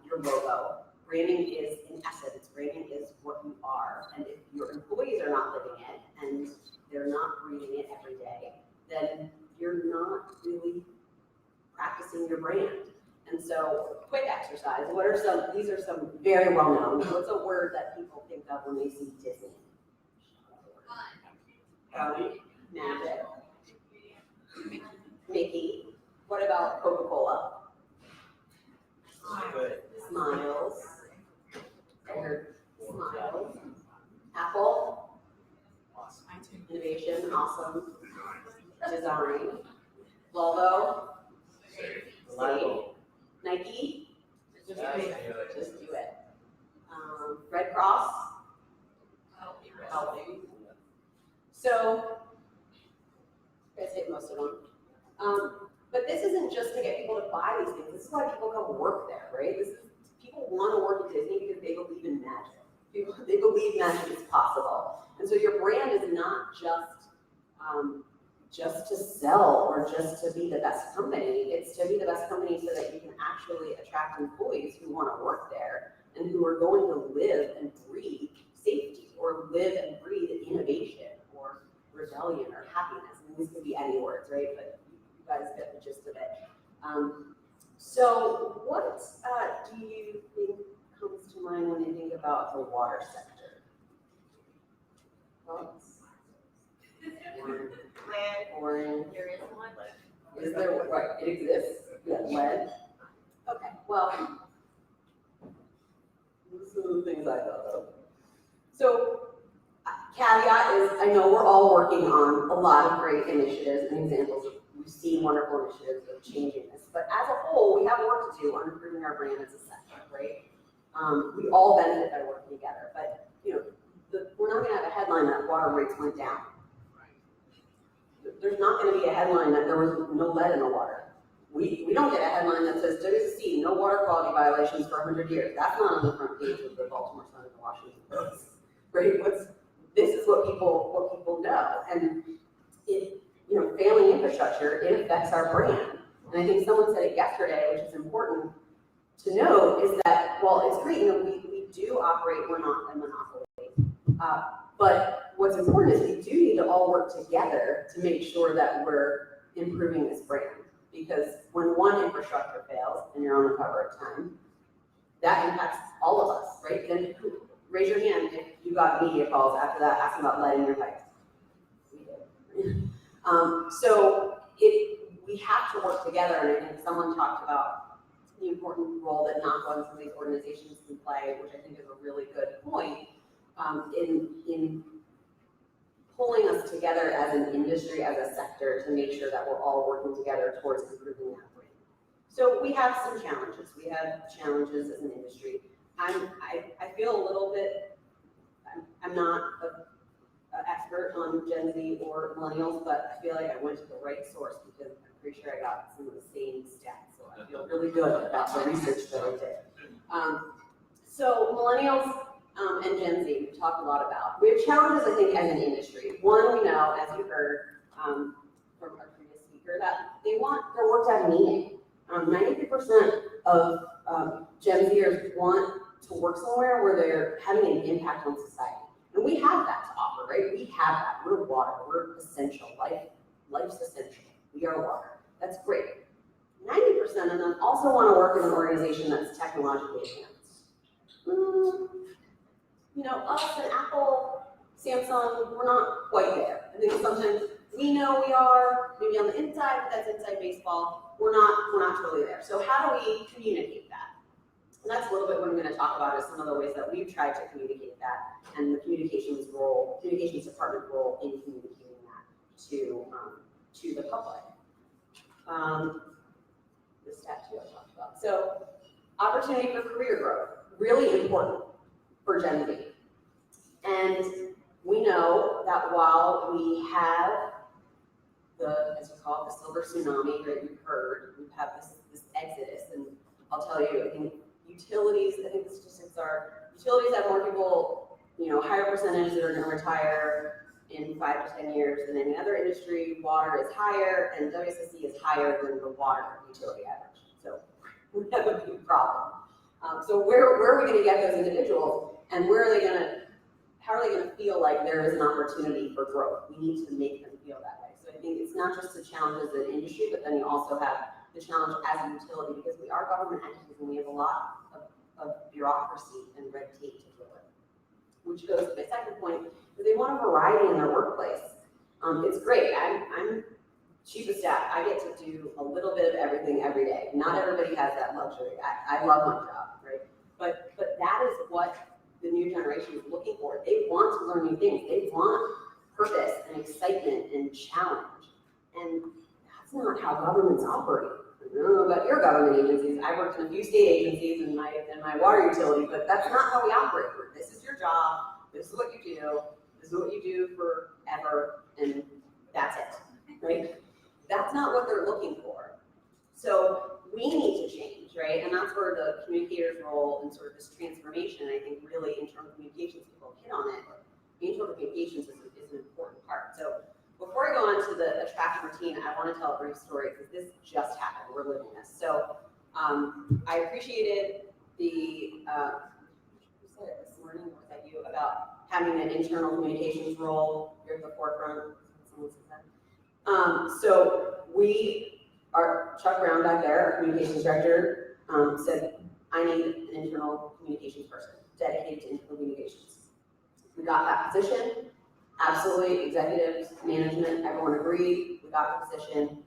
Speaker 4: your logo. Branding is, in essence, branding is what you are. And if your employees are not living it and they're not breathing it every day, then you're not really practicing your brand. And so, quick exercise. What are some? These are some very well known. What's a word that people think of when they see Disney? Magic. Mickey. What about Coca-Cola? Smiles. I heard smiles. Apple. Innovation. Awesome. Design. Volvo. Safe. Nike. Just do it. Red Cross. Helping. So, you guys hit most of them. But this isn't just to get people to buy these things. This is why people come work there, right? People want to work at Disney because they believe in magic. They believe magic is possible. And so your brand is not just to sell or just to be the best company. It's to be the best company so that you can actually attract employees who want to work there and who are going to live and breathe safety or live and breathe innovation or rebellion or happiness. And these could be any words, right? But you guys get the gist of it. So what do you think comes to mind when you think about the water sector? Thoughts? Orange.
Speaker 7: There is one.
Speaker 4: Is there, right, it exists, yeah, lead. Okay, well, these are the things I thought of. So, caveat is, I know we're all working on a lot of great initiatives and examples of, we've seen wonderful initiatives of changing this, but as a whole, we have work to do on improving our brand as a sector, right? We all benefit by working together, but, you know, we're not gonna have a headline that water rates went down. There's not going to be a headline that there was no lead in the water. We don't get a headline that says WCC, no water quality violations for 100 years. That's not on the front page of the Baltimore Sun and the Washington Post, right? This is what people know, and it, you know, failing infrastructure, it affects our brand. And I think someone said it yesterday, which is important to note, is that while it's great, you know, we do operate, we're not a monopoly. But what's important is we do need to all work together to make sure that we're improving this brand. Because when one infrastructure fails and you're on the cover of Time, that impacts all of us, right? Then raise your hand if you got media calls after that asking about lead in your pipes. We did. So we have to work together, and I think someone talked about the important role that knock-on some of these organizations can play, which I think is a really good point. In pulling us together as an industry, as a sector, to make sure that we're all working together towards improving that brand. So we have some challenges. We have challenges as an industry. I feel a little bit, I'm not an expert on Gen Z or millennials, but I feel like I went to the right source because I'm pretty sure I got some of the same stats. So I feel really good about the research that I did. So millennials, and Gen Z, we talk a lot about. We have challenges, I think, as an industry. One, we know, as you heard from our previous speaker, that they want their work to have meaning. 93% of Gen Zers want to work somewhere where they're having an impact on society. And we have that to offer, right? We have that. We're water. We're essential. Life's essential. We are water. That's great. 90% of them also want to work in an organization that's technologically advanced. You know, us and Apple, Samsung, we're not quite there. I think sometimes we know we are, maybe on the inside, but that's inside baseball. We're not totally there. So how do we communicate that? And that's a little bit what I'm going to talk about is some of the ways that we've tried to communicate that and the communications department role in communicating that to the public. The stat too I talked about. So opportunity for career growth, really important for Gen Z. And we know that while we have as you call it, the silver tsunami, right? We've heard, we have this exodus, and I'll tell you, I think utilities, I think the statistics are, utilities have more people, higher percentage that are gonna retire in 5 to 10 years than any other industry. Water is higher, and WSSC is higher than the water utility average. So we have a big problem. So where are we gonna get those individuals, and how are they gonna feel like there is an opportunity for growth? We need to make them feel that way. So I think it's not just the challenge as an industry, but then you also have the challenge as a utility, because we are government entities and we have a lot of bureaucracy and red tape to deal with. Which goes to my second point, is they want a variety in their workplace. It's great. I'm chief of staff. I get to do a little bit of everything every day. Not everybody has that luxury. I love my job, right? But that is what the new generation is looking for. They want to learn new things. They want purpose and excitement and challenge. And that's not how governments operate. I don't know about your government agencies. I worked in a few state agencies in my water utility, but that's not how we operate. This is your job. This is what you do. This is what you do forever, and that's it, right? That's not what they're looking for. So we need to change, right? And that's where the communicator's role and sort of this transformation, I think really internal communications, people hit on it. Internal communications is an important part. So before I go on to the attract routine, I want to tell a brief story because this just happened. We're living this. So I appreciated the, who said it this morning, or was that you, about having an internal communications role here at the forefront. Someone said that. So Chuck Brown back there, our communications director, said, I need an internal communications person dedicated to internal communications. We got that position. Absolutely, executives, management, everyone agreed. We got the position,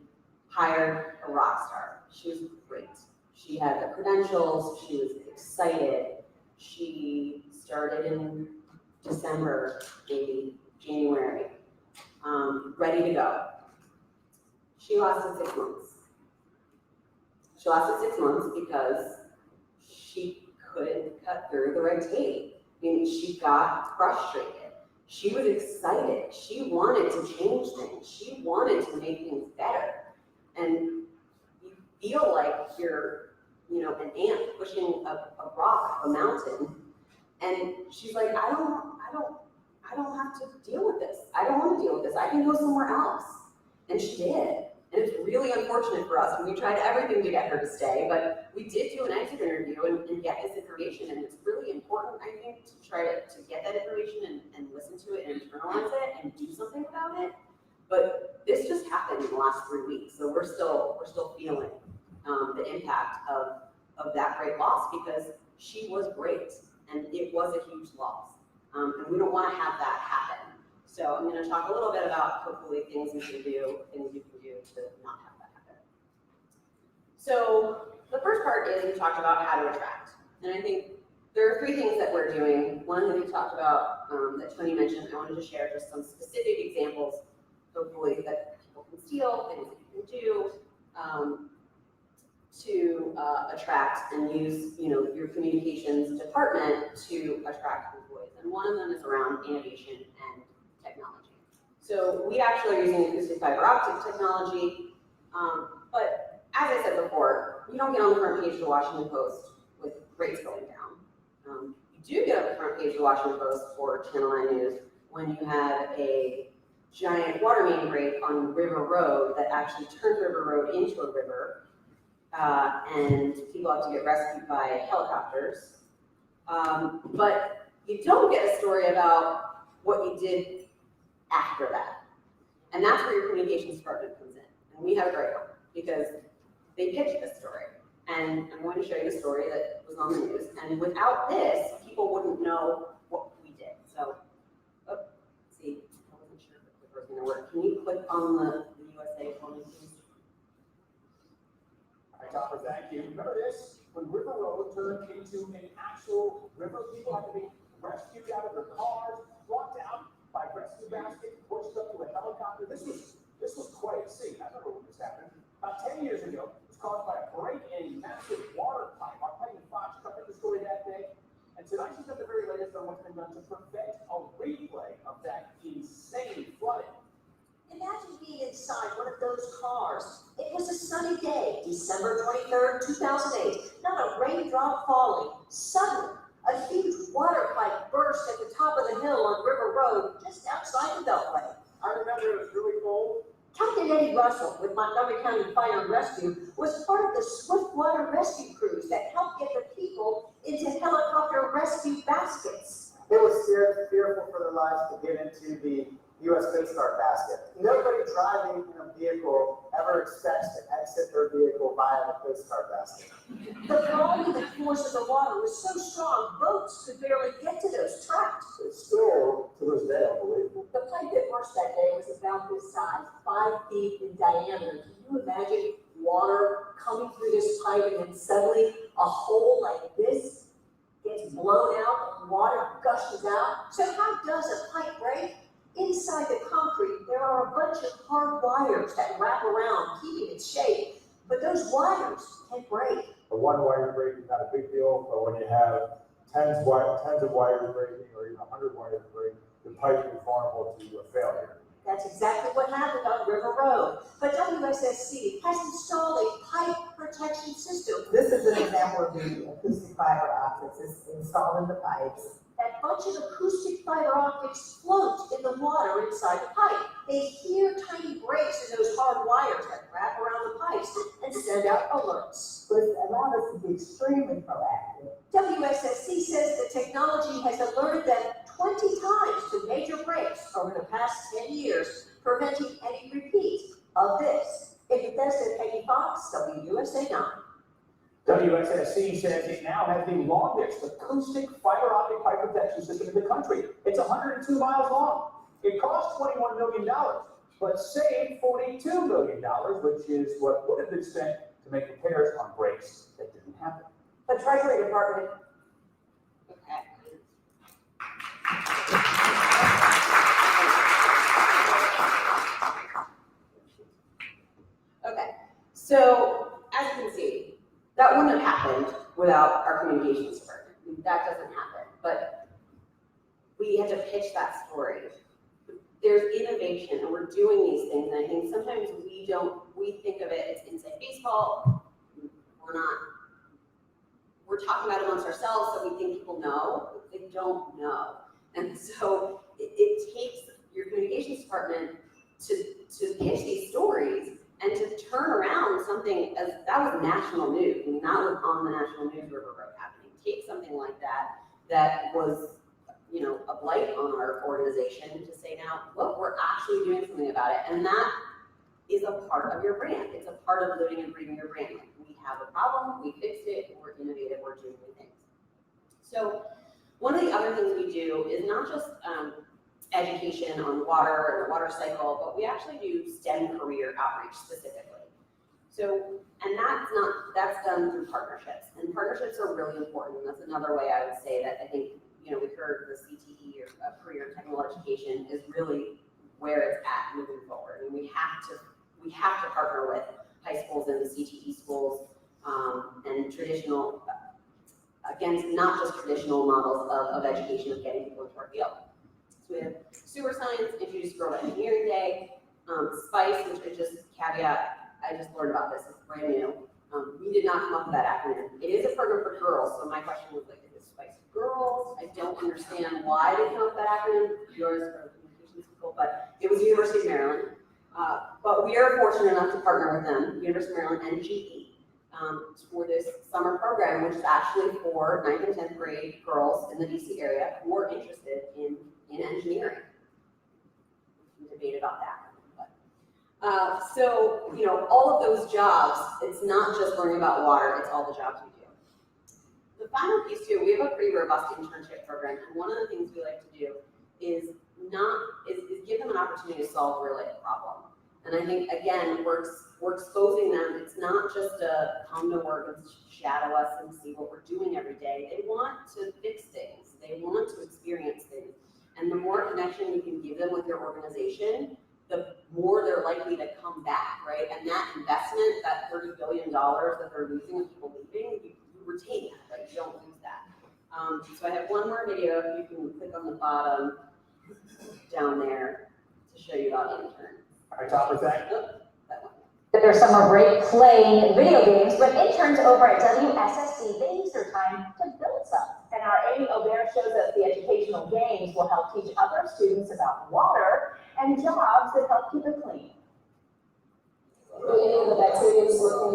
Speaker 4: hired a rock star. She was great. She had the credentials. She was excited. She started in December, maybe January, ready to go. She lasted 6 months. She lasted 6 months because she couldn't cut through the red tape. I mean, she got frustrated. She was excited. She wanted to change things. She wanted to make things better. And you feel like you're, an ant pushing a rock, a mountain. And she's like, I don't have to deal with this. I don't want to deal with this. I can go somewhere else. And she did. And it's really unfortunate for us. And we tried everything to get her to stay, but we did do an exit interview and get this information. And it's really important, I think, to try to get that information and listen to it and internalize it and do something about it. But this just happened in the last 3 weeks. So we're still feeling the impact of that great loss, because she was great and it was a huge loss. And we don't want to have that happen. So I'm going to talk a little bit about hopefully things you can do to not have that happen. So the first part is we talked about how to attract. And I think there are 3 things that we're doing. One that we talked about that Tony mentioned, I wanted to share just some specific examples, hopefully that people can steal, things that you can do to attract and use your communications department to attract employees. And one of them is around innovation and technology. So we actually are using acoustic fiber optic technology, but as I said before, you don't get on the front page of the Washington Post with rates going down. You do get on the front page of the Washington Post or Channel 9 News when you have a giant water main break on River Road that actually turned River Road into a river, and people have to get rescued by helicopters. But you don't get a story about what you did after that. And that's where your communications department comes in. And we have a great one because they pitched this story. And I'm going to show you a story that was on the news. And without this, people wouldn't know what we did. So, see, I wasn't sure if the clicker was going to work. Can you click on the USA for me, please?
Speaker 8: All right, Topper, thank you. Remember this? When River Road turned into an actual river, people had to be rescued out of their cars, brought down by rescue basket, pushed up to a helicopter. This was quite a scene. I remember when this happened. About 10 years ago, it was caused by a break in a massive water pipe. Our pipe and Fox covered the story that day. And tonight she's got the very latest on what's been done to prevent a replay of that insane flooding.
Speaker 9: Imagine being inside one of those cars. It was a sunny day, December 23rd, 2008. Not a raindrop falling. Suddenly, a huge water pipe burst at the top of the hill on River Road, just outside the Beltway.
Speaker 8: I remember it was really cold.
Speaker 9: Captain Eddie Russell with Montgomery County Fire and Rescue was part of the Swiftwater rescue crews that helped get the people into helicopter rescue baskets.
Speaker 6: They were fearful for their lives to get into the U.S. Coast Guard basket. Nobody driving in a vehicle ever expects to exit their vehicle via the Coast Guard basket.
Speaker 9: The volume and force of the water was so strong, boats could barely get to those tracks.
Speaker 5: It's still, to this day, unbelievable.
Speaker 9: The pipe that burst that day was about this size, 5 feet in diameter. Can you imagine water coming through this pipe and then suddenly a hole like this gets blown out, water gushes out? So how does a pipe break? Inside the concrete, there are a bunch of hard wires that wrap around, keeping it shape, but those wires can break.
Speaker 5: A one-wire break is not a big deal, but when you have tens of wires breaking or even 100 wires breaking, the pipe is vulnerable to a failure.
Speaker 9: That's exactly what happened on River Road. But WSSC has installed a pipe protection system.
Speaker 6: This is an example of the acoustic fiber optics. It's installed in the pipes.
Speaker 9: That bunch of acoustic fiber optics float in the water inside the pipe. They hear tiny breaks in those hard wires that wrap around the pipes and send out alerts.
Speaker 6: But it's allowed us to be extremely proactive.
Speaker 9: WSSC says the technology has alerted them 20 times to major breaks over the past 10 years, preventing any repeat of this. In Bethesda, Peggy Fox, WUSA 9.
Speaker 8: WXSC says it now has the longest acoustic fiber optic pipe protection system in the country. It's 102 miles long. It cost $21 million, but saved $42 million, which is what would have been spent to make repairs on breaks that didn't happen.
Speaker 9: The Treasury Department.
Speaker 4: Okay, so as you can see, that wouldn't have happened without our communications department. That doesn't happen, but we had to pitch that story. There's innovation, and we're doing these things, and I think sometimes we think of it as inside baseball. We're talking about it amongst ourselves, so we think people know, but they don't know. And so it takes your communications department to pitch these stories and to turn around something as, that was national news. I mean, that was on the national news, River Road happening. Take something like that was, a blight on our organization to say, now, look, we're actually doing something about it. And that is a part of your brand. It's a part of living and breathing your brand. Like, we have a problem, we fixed it, we're innovative, we're doing new things. So one of the other things we do is not just education on water and the water cycle, but we actually do STEM career outreach specifically. So, and that's done through partnerships, and partnerships are really important. And that's another way I would say that I think, we heard the CTE or career and technical education is really where it's at moving forward. And we have to partner with high schools and the CTE schools and traditional, against not just traditional models of education of getting people into our field. So we have sewer science, introduced girl to engineering day, SPICE, which is just caveat, I just learned about this, it's brand new. We did not come up with that acronym. It is a program for girls, so my question was like, is it SPICE girls? I don't understand why they came up with that acronym. Yours for communications people, but it was University of Maryland. But we are fortunate enough to partner with them, University of Maryland and GE, for this summer program, which is actually for 9th and 10th grade girls in the DC area who are interested in engineering. We can debate about that. So, all of those jobs, it's not just learning about water, it's all the jobs we do. The final piece too, we have a pretty robust internship program, and one of the things we like to do is give them an opportunity to solve a real life problem. And I think, again, we're exposing them. It's not just a come to work and shadow us and see what we're doing every day. They want to fix things. They want to experience things. And the more connection you can give them with your organization, the more they're likely to come back, right? And that investment, that $30 billion that they're losing with people leaving, you retain that, right? You don't lose that. So I have one more video. If you can click on the bottom down there to show you about interns.
Speaker 8: All right, Topper, thank you.
Speaker 7: Their summer break playing video games, but interns over at WSSC, they use their time to build some. And our Amy O'Bear shows us the educational games will help teach other students about water and jobs that help keep it clean.
Speaker 9: Do any of the activities look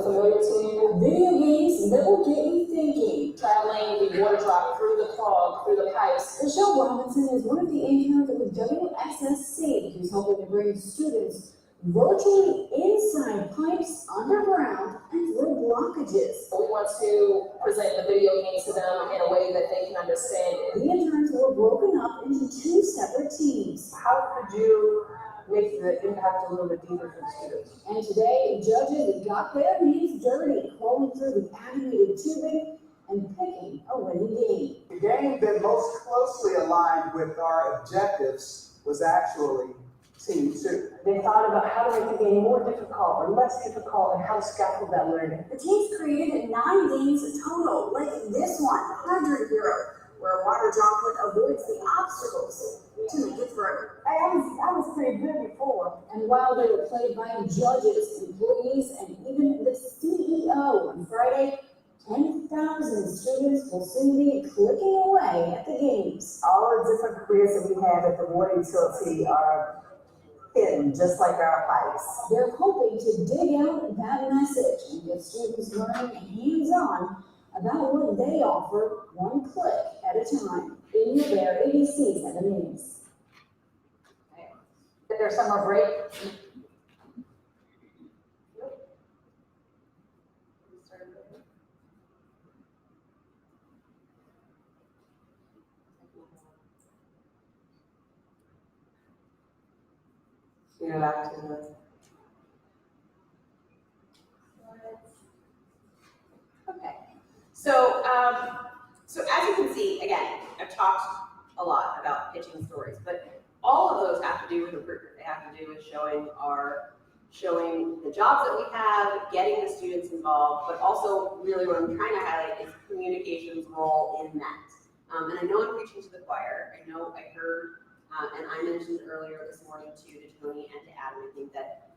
Speaker 9: familiar to you? Video games that will get you thinking. Traveling the water drop through the clog, through the pipes.
Speaker 10: Michelle Robinson is one of the interns with WSSC who's helping to bring students virtually inside pipes underground and through blockages.
Speaker 9: We want to present the video games to them in a way that they can understand it.
Speaker 10: The interns were broken up into 2 separate teams.
Speaker 6: How could you make the impact a little bit deeper for the students?
Speaker 10: And today, judges got their hands dirty, crawling through the animated tubing and picking a winning game.
Speaker 6: The game that most closely aligned with our objectives was actually Team 2. They thought about how to make the game more difficult or less difficult and how to scaffold that learning.
Speaker 10: The teams created 9 games total, like this one, 100 Hero, where a water droplet avoids the obstacles to make it through.
Speaker 6: I was pretty good before.
Speaker 10: And while they were played by judges, employees, and even the CEO on Friday, 10,000 students will soon be clicking away at the games.
Speaker 6: All the different careers that we have at the water utility are hidden, just like our pipes.
Speaker 10: They're hoping to dig out that message and get students learning hands-on about what they offer, one click at a time. In your Bear, ABC 7 News.
Speaker 7: Their summer break.
Speaker 6: You're allowed to.
Speaker 4: Okay, so as you can see, again, I've talked a lot about pitching stories, but all of those have to do with recruitment. They have to do with showing the jobs that we have, getting the students involved, but also really what I'm trying to highlight is communication's role in that. And I know I'm preaching to the choir. I know I heard, and I mentioned earlier this morning to Tony and to Adam, I think that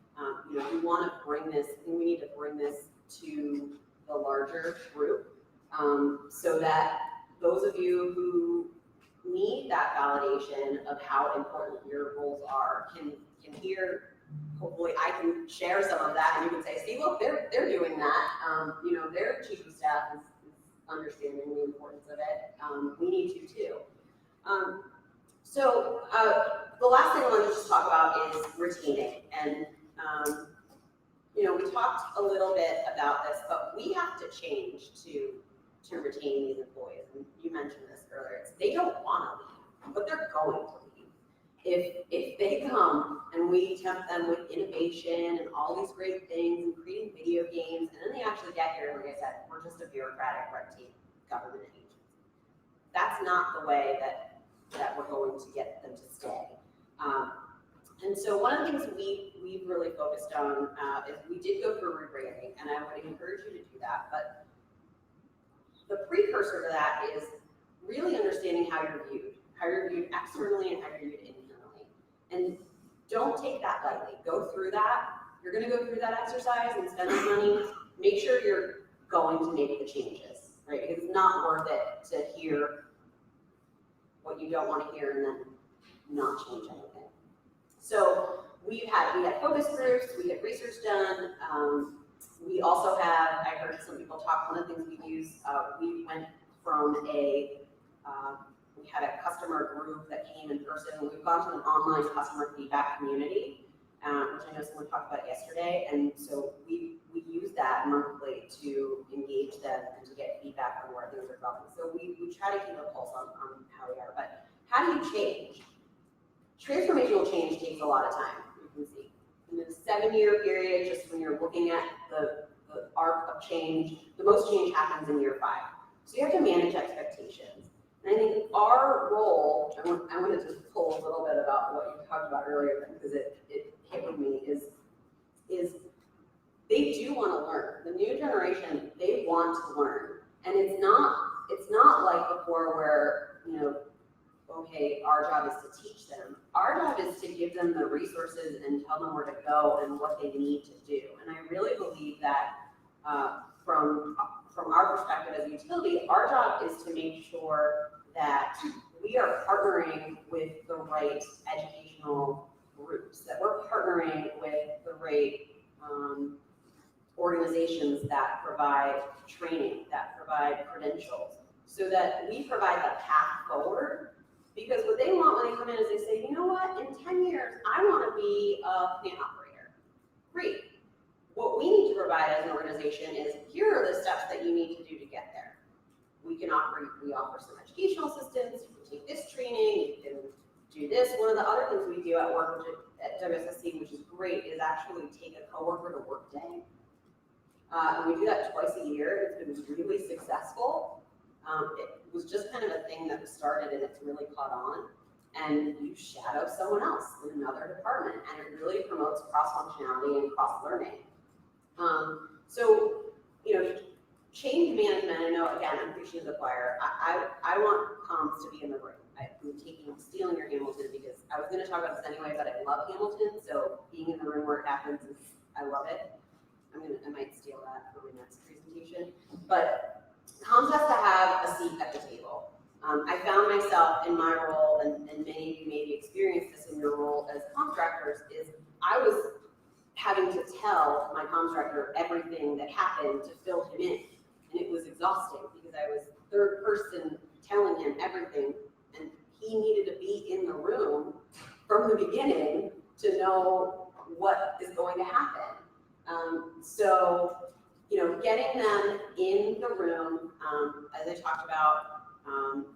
Speaker 4: we want to bring this, I think we need to bring this to the larger group, so that those of you who need that validation of how important your roles are can hear. Hopefully I can share some of that and you can say, see, look, they're doing that. Their chief of staff is understanding the importance of it. We need to too. So the last thing I want to just talk about is retaining. And we talked a little bit about this, but we have to change to retain these employees. And you mentioned this earlier. They don't want to leave, but they're going to leave. If they come and we tempt them with innovation and all these great things and creating video games, and then they actually get here, and like I said, we're just a bureaucratic red tape government agency. That's not the way that we're going to get them to stay. And so one of the things we've really focused on is we did go through rebranding, and I would encourage you to do that. But the precursor to that is really understanding how you're viewed externally and how you're viewed internally. And don't take that lightly. Go through that. You're going to go through that exercise and spend the money. Make sure you're going to make the changes, right? Because it's not worth it to hear what you don't want to hear and then not change anything. So we had focus groups, we had research done. We also have, I heard some people talk, one of the things we use, we went from we had a customer group that came in person, and we've gone to an online customer feedback community, which I know someone talked about yesterday, and so we use that monthly to engage them and to get feedback on where things are going. So we try to keep a pulse on how we are, but how do you change? Transformational change takes a lot of time, you can see. In the 7-year period, just when you're looking at the arc of change, the most change happens in year 5. So you have to manage expectations. And I think our role, I wanted to just pull a little bit about what you talked about earlier, because it hit with me, is they do want to learn. The new generation, they want to learn. And it's not like before where, okay, our job is to teach them. our job is to give them the resources and tell them where to go and what they need to do. And I really believe that from our perspective as a utility, our job is to make sure that we are partnering with the right educational groups, that we're partnering with the right organizations that provide training, that provide credentials, so that we provide the path forward. Because what they want when they come in is they say, you know what, in 10 years, I want to be a plant operator. Great. What we need to provide as an organization is, here are the steps that you need to do to get there. We offer some educational assistance, you can take this training, you can do this. One of the other things we do at work at WSSC, which is great, is actually take a coworker to work day. And we do that twice a year. It's been really successful. It was just kind of a thing that was started and it's really caught on. And you shadow someone else in another department, and it really promotes cross-functionality and cross-learning. So, change management, I know, again, I'm preaching to the choir. I want comms to be in the room. I'm stealing your Hamilton because I was going to talk about this anyway, but I love Hamilton, so being in the room where it happens I love it. I might steal that for my next presentation. But comms has to have a seat at the table. I found myself in my role, and many of you maybe experienced this in your role as comms directors, is I was having to tell my comms director everything that happened to fill him in. And it was exhausting because I was third person telling him everything, and he needed to be in the room from the beginning to know what is going to happen. So, getting them in the room, as I talked about,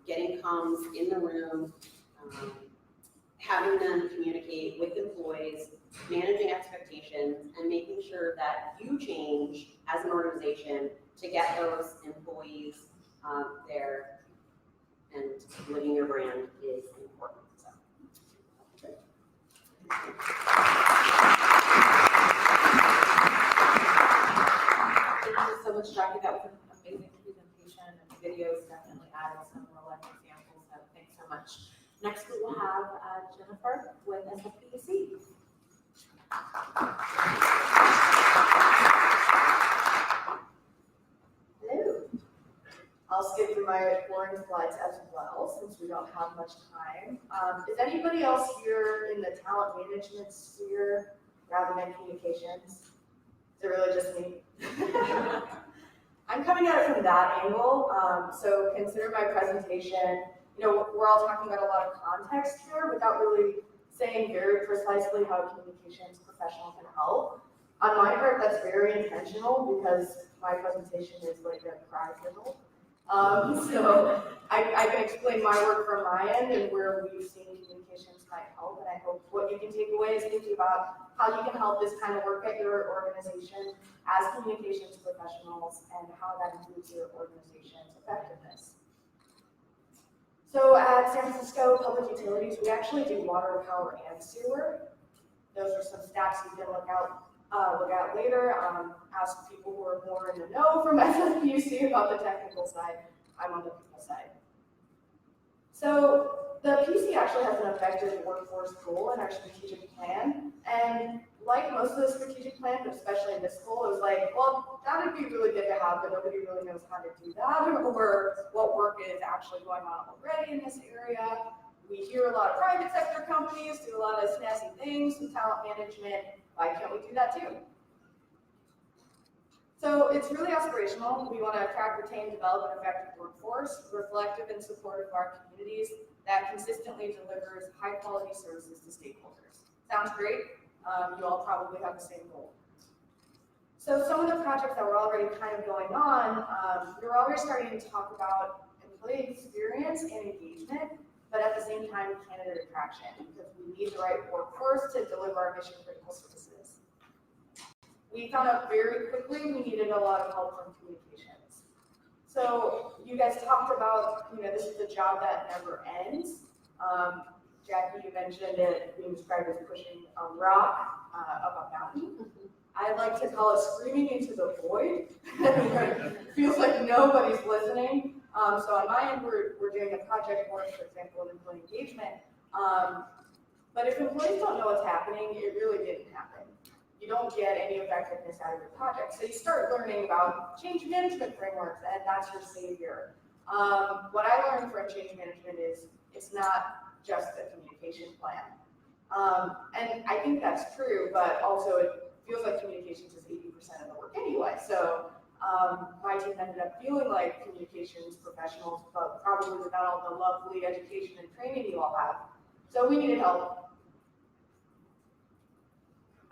Speaker 4: getting comms in the room, having them communicate with employees, managing expectations, and making sure that you change as an organization to get those employees there, and living your brand is important. So.
Speaker 2: Thank you so much, Jackie. That was an amazing presentation, and the videos definitely added some real life examples. So thanks so much. Next, we will have Jennifer with SFPUC.
Speaker 11: Hello. I'll skip through my boring slides as well, since we don't have much time. Is anybody else here in the talent management sphere rather than communications? Is it really just me? I'm coming at it from that angle. So consider my presentation. We're all talking about a lot of context here without really saying very precisely how a communications professional can help. On my part, that's very intentional because my presentation is like a cry fiddle. So I can explain my work from my end and where we've seen communications might help, and I hope what you can take away is thinking about how you can help this kind of work at your organization as communications professionals and how that improves your organization's effectiveness. So at San Francisco Public Utilities, we actually do water, power, and sewer. Those are some stats you can look at later. Ask people who are more in the know from SFPUC about the technical side. I'm on the people side. So the PC actually has an effective workforce goal in our strategic plan. And like most of the strategic plan, but especially in this goal, it was like, well, that would be really good to have, but nobody really knows how to do that, or what work is actually going on already in this area. We hear a lot of private sector companies do a lot of snazzy things with talent management. Why can't we do that too? So it's really aspirational. We want to attract, retain, develop an effective workforce, reflective and supportive of our communities, that consistently delivers high quality services to stakeholders. Sounds great. You all probably have the same goal. So some of the projects that were already kind of going on, we're already starting to talk about employee experience and engagement, but at the same time, candidate attraction, because we need the right workforce to deliver our mission critical services. We found out very quickly we needed a lot of help from communications. So you guys talked about, this is a job that never ends. Jackie, you mentioned it being described as pushing a rock up a mountain. I like to call it screaming into the void. It feels like nobody's listening. So on my end, we're doing a project work, for example, in employee engagement. But if employees don't know what's happening, it really didn't happen. You don't get any effectiveness out of your project. So you start learning about change management frameworks, and that's your savior. What I learned from change management is it's not just a communication plan. And I think that's true, but also it feels like communications is 80% of the work anyway. So my team ended up feeling like communications professionals, but probably without all the lovely education and training you all have. So we needed help.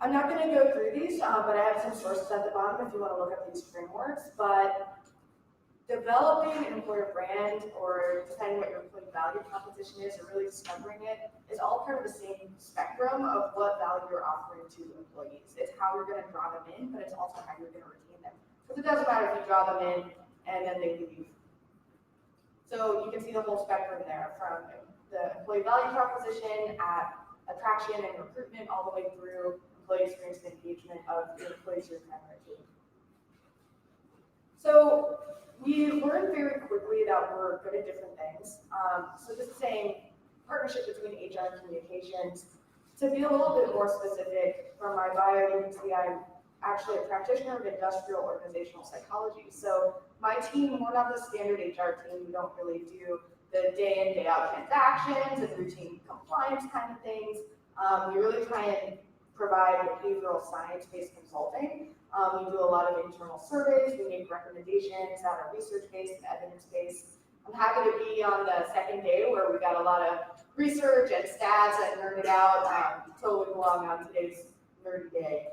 Speaker 11: I'm not going to go through these, but I have some sources at the bottom if you want to look up these frameworks. But developing an employer brand or deciding what your employee value proposition is or really discovering it is all part of the same spectrum of what value you're offering to employees. It's how you're going to draw them in, but it's also how you're going to retain them. Because it doesn't matter if you draw them in and then they leave. So you can see the whole spectrum there from the employee value proposition at attraction and recruitment all the way through employee experience and engagement of your employees you're trying to retain. So we learned very quickly that we're good at different things. So this is saying partnership between HR and communications. To be a little bit more specific, from my bio, you can see I'm actually a practitioner of industrial organizational psychology. So my team, we're not the standard HR team. We don't really do the day in, day out transactions and routine compliance kind of things. We really try and provide behavioral science-based consulting. We do a lot of internal surveys. We make recommendations that are research-based and evidence-based. I'm happy to be on the second day where we got a lot of research and stats and nerded out. Totally belong on today's nerdy day.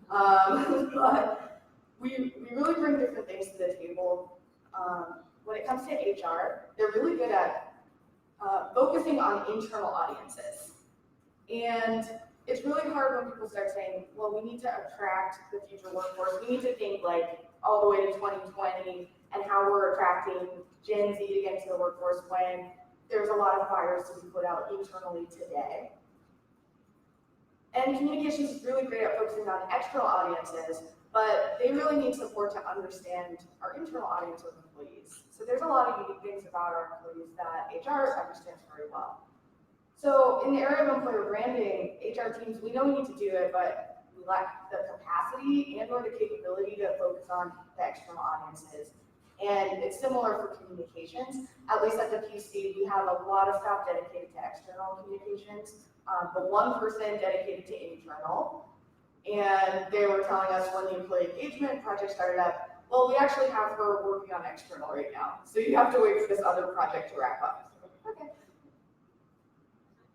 Speaker 11: But we really bring different things to the table. When it comes to HR, they're really good at focusing on internal audiences. And it's really hard when people start saying, well, we need to attract the future workforce. We need to think like all the way to 2020 and how we're attracting Gen Z to get into the workforce when there's a lot of fires to be put out internally today. And communications is really great at focusing on external audiences, but they really need support to understand our internal audience of employees. So there's a lot of unique things about our employees that HR understands very well. So in the area of employer branding, HR teams, we know we need to do it, but we lack the capacity and or the capability to focus on the external audiences. And it's similar for communications. At least at the PC, we have a lot of staff dedicated to external communications, but one person dedicated to internal. And they were telling us when the employee engagement project started up, well, we actually have her working on external right now. So you have to wait for this other project to wrap up. Okay.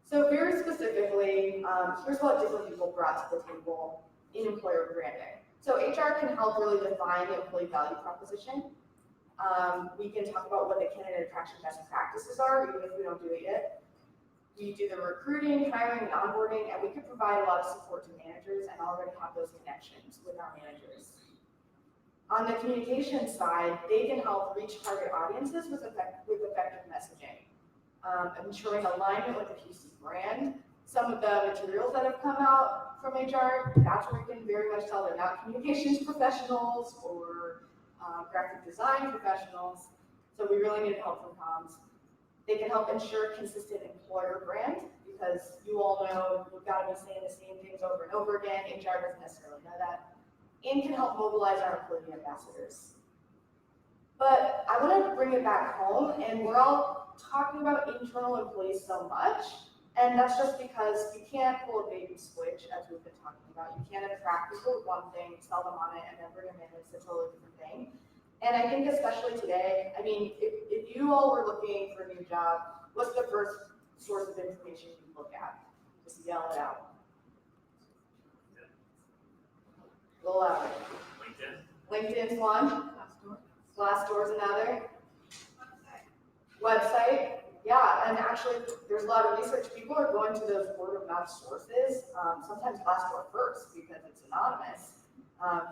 Speaker 11: So very specifically, here's what different people brought to the table in employer branding. So HR can help really define the employee value proposition. We can talk about what the candidate attraction best practices are, even if we don't do it yet. We do the recruiting, hiring, and onboarding, and we can provide a lot of support to managers and already have those connections with our managers. On the communication side, they can help reach target audiences with effective messaging. Ensuring alignment with the PC brand. Some of the materials that have come out from HR, that's where you can very much tell they're not communications professionals or graphic design professionals. So we really need help from comms. They can help ensure consistent employer brand because you all know you've got to be saying the same things over and over again. HR doesn't necessarily know that. And can help mobilize our employee ambassadors. But I want to bring it back home, and we're all talking about internal employees so much, and that's just because you can't pull a bait and switch, as we've been talking about. You can't attract people with one thing, sell them on it, and then bring them in. It's a totally different thing. And I think especially today, I mean, if you all were looking for a new job, what's the first source of information you look at? Just yell it out. A little louder. LinkedIn's one. Glassdoor's another. Website. Yeah, and actually, there's a lot of research. People are going to those word of mouth sources, sometimes Glassdoor first because it's anonymous.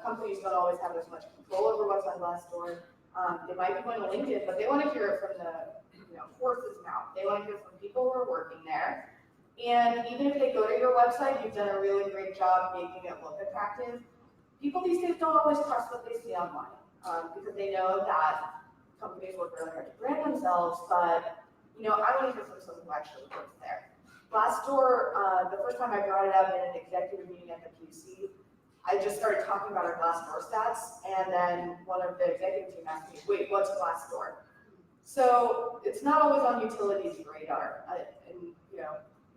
Speaker 11: Companies don't always have as much control over what's on Glassdoor. They might be going to LinkedIn, but they want to hear it from the horse's mouth. They want to hear from people who are working there. And even if they go to your website, you've done a really great job making it look attractive. People these days don't always trust what they see online because they know that companies work really hard to brand themselves, but I want to hear from someone who actually works there. Glassdoor, the first time I brought it up in an executive meeting at the PUC, I just started talking about our Glassdoor stats, and then one of the executive team asked me, wait, what's Glassdoor? So it's not always on utilities' radar, and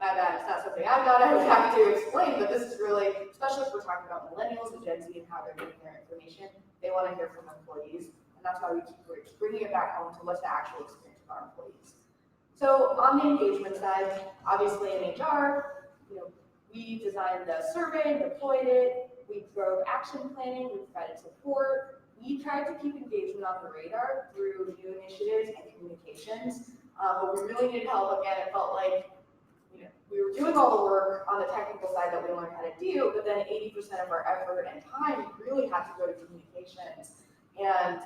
Speaker 11: my bad, it's not something I've got to have to explain, but this is really, especially if we're talking about millennials and Gen Z and how they're getting their information, they want to hear from employees, and that's why we keep bringing it back home to what's the actual experience of our employees. So on the engagement side, obviously in HR, we designed the survey, deployed it, we drove action planning, we provided support, we tried to keep engagement on the radar through new initiatives and communications, but we really needed help. Again, it felt like we were doing all the work on the technical side that we learned how to do, but then 80% of our effort and time really had to go to communications. And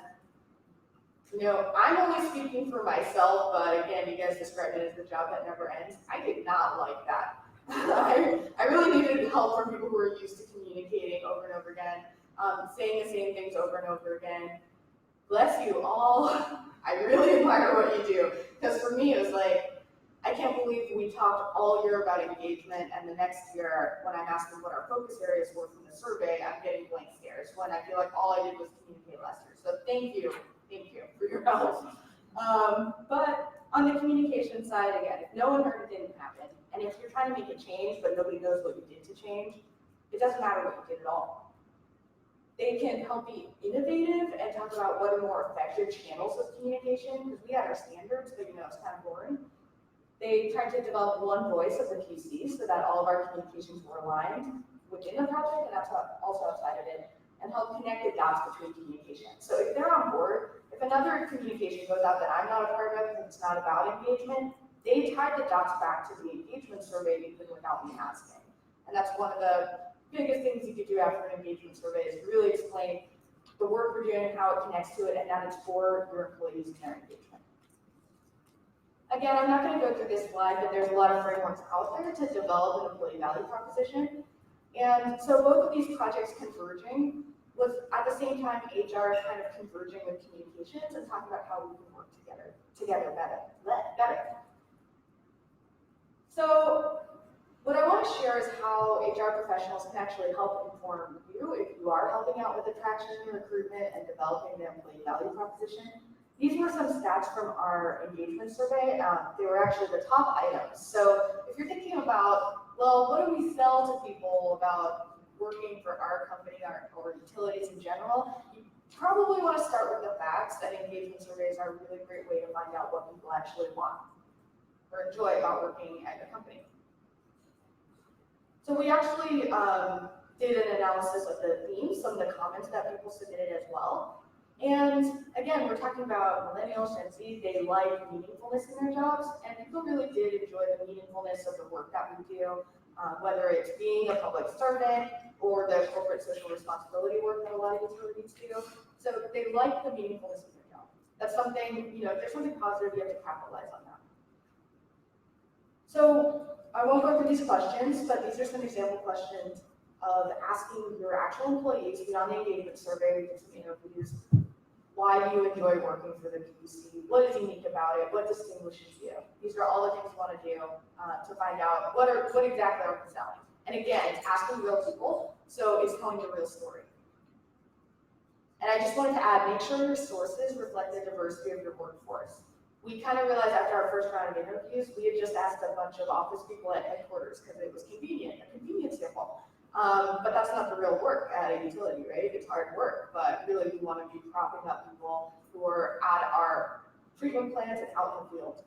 Speaker 11: I'm only speaking for myself, but again, you guys described it as the job that never ends. I did not like that. I really needed help from people who were used to communicating over and over again, saying the same things over and over again. Bless you all. I really admire what you do. Because for me, it was like, I can't believe we talked all year about engagement, and the next year, when I'm asking what our focus areas were from the survey, I'm getting blank stares when I feel like all I did was communicate last year. So thank you for your help. But on the communication side, again, if no one heard, it didn't happen. And if you're trying to make a change, but nobody knows what you did to change, it doesn't matter what you did at all. They can help be innovative and talk about what are more effective channels of communication, because we had our standards, but it's kind of boring. They tried to develop one voice of the QC so that all of our communications were aligned within the project and also outside of it, and help connect the dots between communications. So if they're on board, if another communication goes out that I'm not a part of and it's not about engagement, they tied the dots back to the engagement survey even without me asking. And that's one of the biggest things you could do after an engagement survey is really explain the work we're doing, how it connects to it, and that it's for your employees and their engagement. Again, I'm not going to go through this slide, but there's a lot of frameworks out there to develop an employee value proposition. And so both of these projects converging was at the same time HR kind of converging with communications and talking about how we can work together better. So what I want to share is how HR professionals can actually help inform you if you are helping out with attraction, recruitment, and developing the employee value proposition. These were some stats from our engagement survey. They were actually the top items. So if you're thinking about, well, what do we sell to people about working for our company or utilities in general, you probably want to start with the facts that engagement surveys are a really great way to find out what people actually want or enjoy about working at your company. So we actually did an analysis of the themes, some of the comments that people submitted as well. And again, we're talking about millennials, Gen Z, they like meaningfulness in their jobs, and people really did enjoy the meaningfulness of the work that we do, whether it's being a public servant or the corporate social responsibility work that a lot of utilities do. So they like the meaningfulness of their job. That's something, if there's something positive, you have to capitalize on that. So I won't go through these questions, but these are some example questions of asking your actual employees beyond the engagement survey. We did some interviews. Why do you enjoy working for the PUC? What is unique about it? What distinguishes you? These are all the things we want to do to find out what exactly are we selling. And again, it's asking real people, so it's telling the real story. And I just wanted to add, make sure your sources reflect the diversity of your workforce. We kind of realized after our first round of interviews, we had just asked a bunch of office people at headquarters because it was convenient, a convenience sample. But that's not the real work at a utility, right? It's hard work, but really we want to be propping up people who are at our treatment plants and out in the field.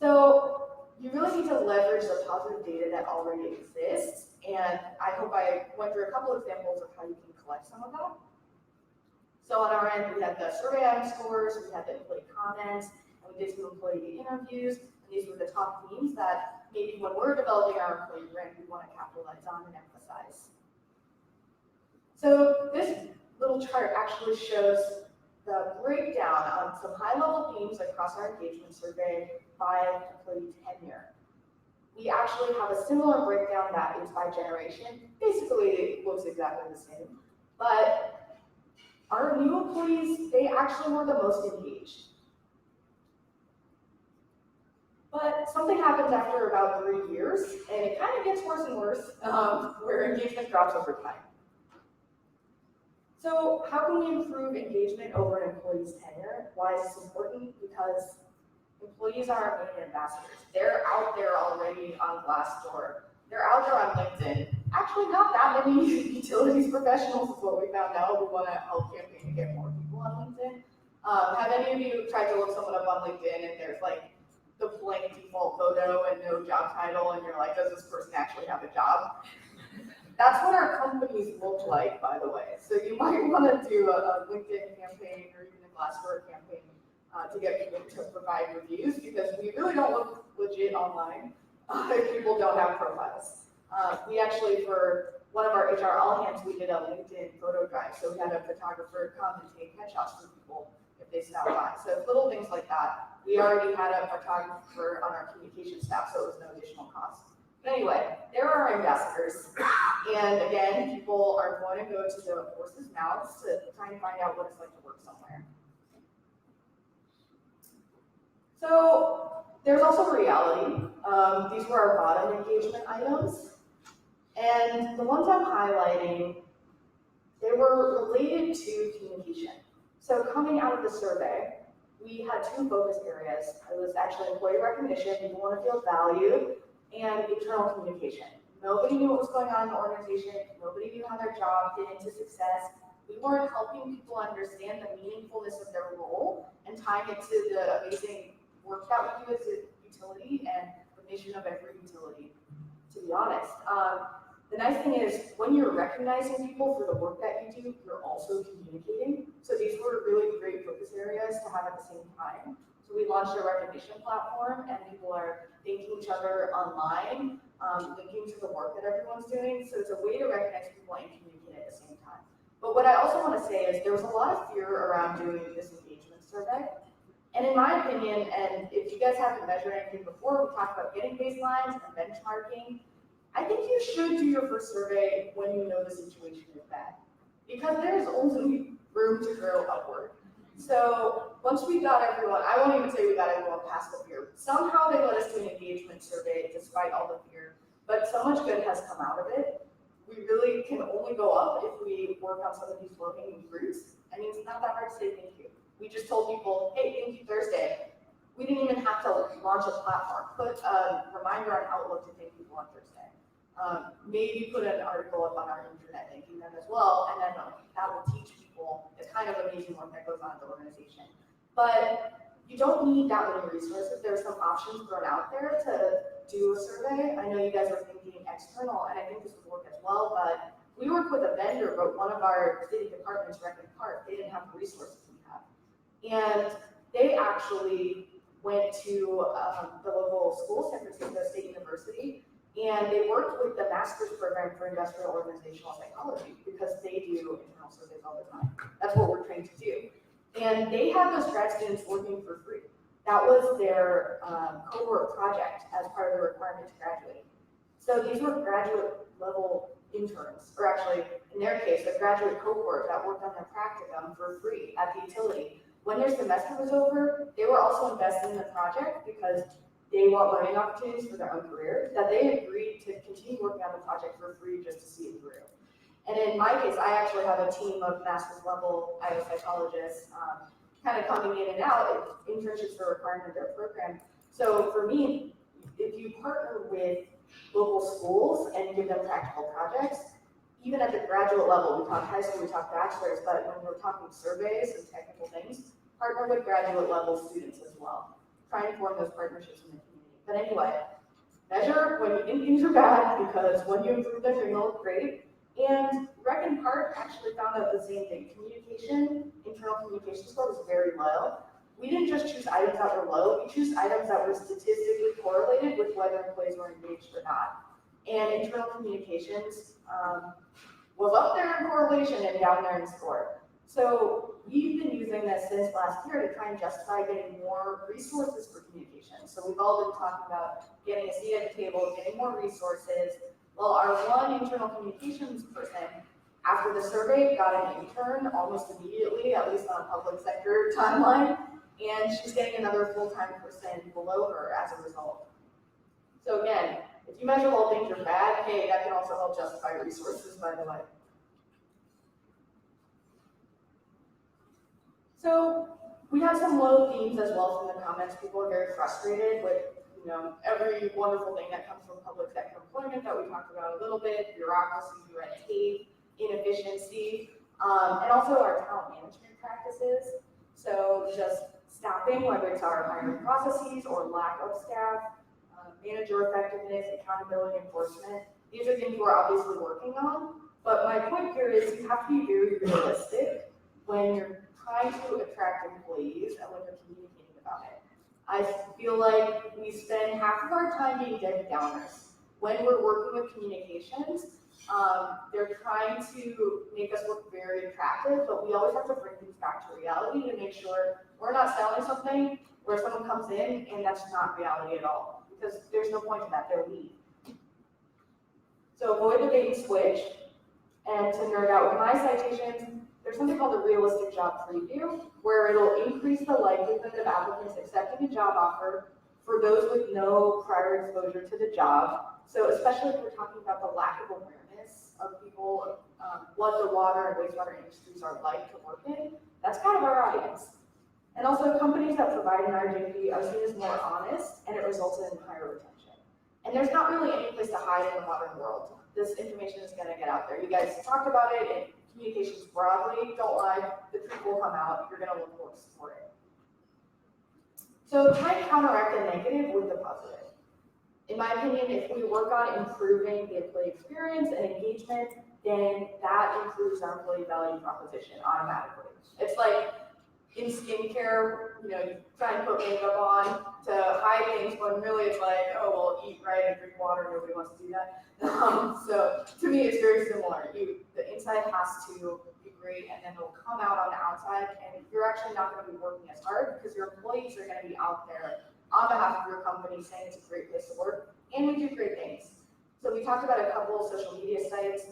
Speaker 11: So you really need to leverage the positive data that already exists, and I hope I went through a couple examples of how you can collect some of that. So on our end, we had the survey item scores, we had the employee comments, and we did some employee interviews. These were the top themes that maybe when we're developing our employee brand, we want to capitalize on and emphasize. So this little chart actually shows the breakdown on some high-level themes across our engagement survey by employee tenure. We actually have a similar breakdown that is by generation. Basically, it looks exactly the same. But our new employees, they actually were the most engaged. But something happens after about 3 years, and it kind of gets worse and worse, where engagement drops over time. So how can we improve engagement over an employee's tenure? Why is this important? Because employees are our main ambassadors. They're out there already on Glassdoor. They're out there on LinkedIn. Actually, not that many utilities professionals is what we found out. We want to help campaign to get more people on LinkedIn. Have any of you tried to look someone up on LinkedIn and there's like the blank default photo and no job title, and you're like, does this person actually have a job? That's what our companies look like, by the way. So you might want to do a LinkedIn campaign or even a Glassdoor campaign to get people to provide reviews, because we really don't look legit online if people don't have profiles. We actually, for one of our HR all hands, we did a LinkedIn photo drive. So we had a photographer come and take headshots for people if they stop by. So little things like that. We already had a photographer on our communication staff, so it was no additional cost. But anyway, there are our ambassadors. And again, people are going to go to the horse's mouths to try and find out what it's like to work somewhere. So there's also reality. These were our bottom engagement items. And the ones I'm highlighting, they were related to communication. So coming out of the survey, we had 2 focus areas. It was actually employee recognition, people want to feel valued, and internal communication. Nobody knew what was going on in the organization. Nobody knew how their job fit into success. We weren't helping people understand the meaningfulness of their role and tying it to the amazing work that we do as a utility and the mission of every utility, to be honest. The nice thing is, when you're recognizing people for the work that you do, you're also communicating. So these were really great focus areas to have at the same time. So we launched a recognition platform, and people are thanking each other online, linking to the work that everyone's doing. So it's a way to recognize people and communicate at the same time. But what I also want to say is there was a lot of fear around doing this engagement survey. And in my opinion, and if you guys haven't measured anything before, we talked about getting baselines and benchmarking. I think you should do your first survey when you know the situation is bad, because there's only room to grow upward. So once we got everyone, I won't even say we got everyone past the fear. Somehow they let us do an engagement survey despite all the fear, but so much good has come out of it. We really can only go up if we work on some of these low-hanging fruits. I mean, it's not that hard to say thank you. We just told people, hey, thank you Thursday. We didn't even have to launch a platform. Put a reminder on Outlook to thank people on Thursday. Maybe put an article up on our internet thanking them as well, and then that will teach people the kind of amazing work that goes on at the organization. But you don't need that many resources. There's some options thrown out there to do a survey. I know you guys are thinking external, and I think this would work as well, but we work with a vendor, but one of our city departments, Rec and Park, they didn't have the resources we have. And they actually went to the local school, San Francisco State University, and they worked with the master's program for industrial organizational psychology, because they do internal surveys all the time. That's what we're trained to do. And they had those grad students working for free. That was their cohort project as part of the requirement to graduate. So these were graduate level interns, or actually, in their case, a graduate cohort that worked on their practicum for free at the utility. When their semester was over, they were also invested in the project because they want learning opportunities for their own career, that they agreed to continue working on the project for free just to see it through. And in my case, I actually have a team of master's level IO psychologists kind of coming in and out. Internships are a requirement of their program. So for me, if you partner with local schools and give them practical projects, even at the graduate level, we talk high school, we talk bachelor's, but when we're talking surveys and technical things, partner with graduate level students as well. Try and form those partnerships in the community. But anyway, measure when you think things are bad, because when you improve them, you're gonna look great. And Rec and Park actually found out the same thing. Communication, internal communication score was very low. We didn't just choose items that were low, we chose items that were statistically correlated with whether employees were engaged or not. And internal communications was up there in correlation and down there in score. So we've been using this since last year to try and justify getting more resources for communication. So we've all been talking about getting a seat at the table, getting more resources. Well, our one internal communications person, after the survey, got an intern almost immediately, at least on a public sector timeline, and she's getting another full-time person below her as a result. So again, if you measure all things are bad, hey, that can also help justify resources, by the way. So we have some low themes as well from the comments. People are very frustrated with, every wonderful thing that comes from public sector employment that we talked about a little bit, bureaucracy, red tape, inefficiency, and also our talent management practices. So just staffing, whether it's our hiring processes or lack of staff, manager effectiveness, accountability, enforcement. These are things we're obviously working on. But my point here is you have to be very realistic when you're trying to attract employees and when you're communicating about it. I feel like we spend half of our time being dead downers. When we're working with communications, they're trying to make us look very attractive, but we always have to bring things back to reality to make sure we're not selling something where someone comes in and that's not reality at all, because there's no point to that, they'll leave. So avoid the bait and switch. And to nerd out with my citations, there's something called a realistic job preview, where it'll increase the likelihood of applicants accepting a job offer for those with no prior exposure to the job. So especially if we're talking about the lack of awareness of people, what the water and wastewater industries are like to work in, that's kind of our audience. And also companies that provide an RJP are seen as more honest, and it results in higher retention. And there's not really any place to hide in the modern world. This information is gonna get out there. You guys talked about it in communications broadly, don't lie, the truth will come out, you're gonna look worse for it. So try and counteract the negative with the positive. In my opinion, if we work on improving the employee experience and engagement, then that improves our employee value proposition automatically. It's like in skincare, you try and put makeup on to hide things, when really it's like, oh, well, eat right and drink water, nobody wants to do that. So to me, it's very similar. The inside has to be great, and then it'll come out on the outside, and you're actually not going to be working as hard because your employees are going to be out there on behalf of your company saying it's a great place to work, and we do great things. So we talked about a couple of social media sites.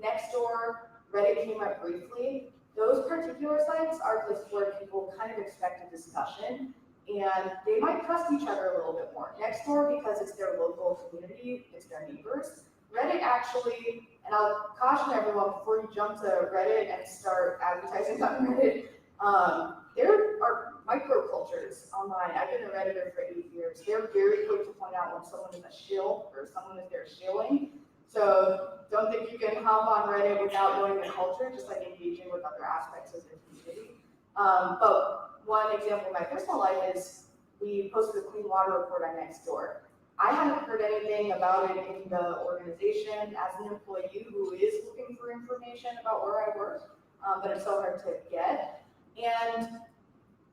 Speaker 11: Nextdoor, Reddit came up briefly. Those particular sites are places where people kind of expect a discussion, and they might trust each other a little bit more. Nextdoor, because it's their local community, it's their neighbors. Reddit actually, and I'll caution everyone before you jump to Reddit and start advertising on Reddit, there are microcultures online. I've been a Redditor for 8 years. They're very quick to point out when someone is a shill or someone is there shilling. So don't think you can hop on Reddit without knowing the culture, just like engaging with other aspects of the community. But one example in my personal life is we posted a clean water report on Nextdoor. I hadn't heard anything about it in the organization as an employee who is looking for information about where I work, but it's so hard to get. And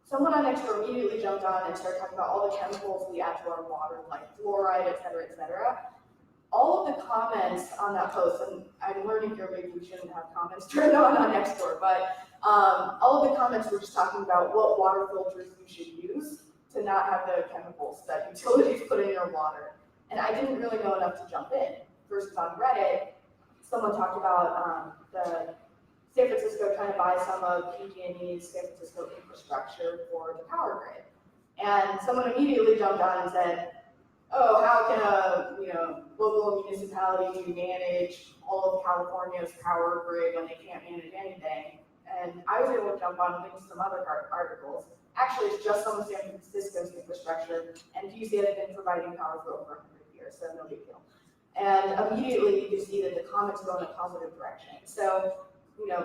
Speaker 11: someone on Nextdoor immediately jumped on and started talking about all the chemicals we add to our water, like fluoride, et cetera, et cetera. All of the comments on that post, and I'm learning here maybe we shouldn't have comments turned on Nextdoor, but all of the comments were just talking about what water filters you should use to not have the chemicals that utilities put in your water. And I didn't really know enough to jump in. Versus on Reddit, someone talked about the San Francisco trying to buy some of PG&E's San Francisco infrastructure for the power grid. And someone immediately jumped on and said, oh, how can a local municipality manage all of California's power grid when they can't manage anything? And I was able to jump on and link to some other articles. Actually, it's just some of San Francisco's infrastructure, and PUC has been providing power for over 100 years, so no big deal. And immediately you can see that the comments go in a positive direction. So,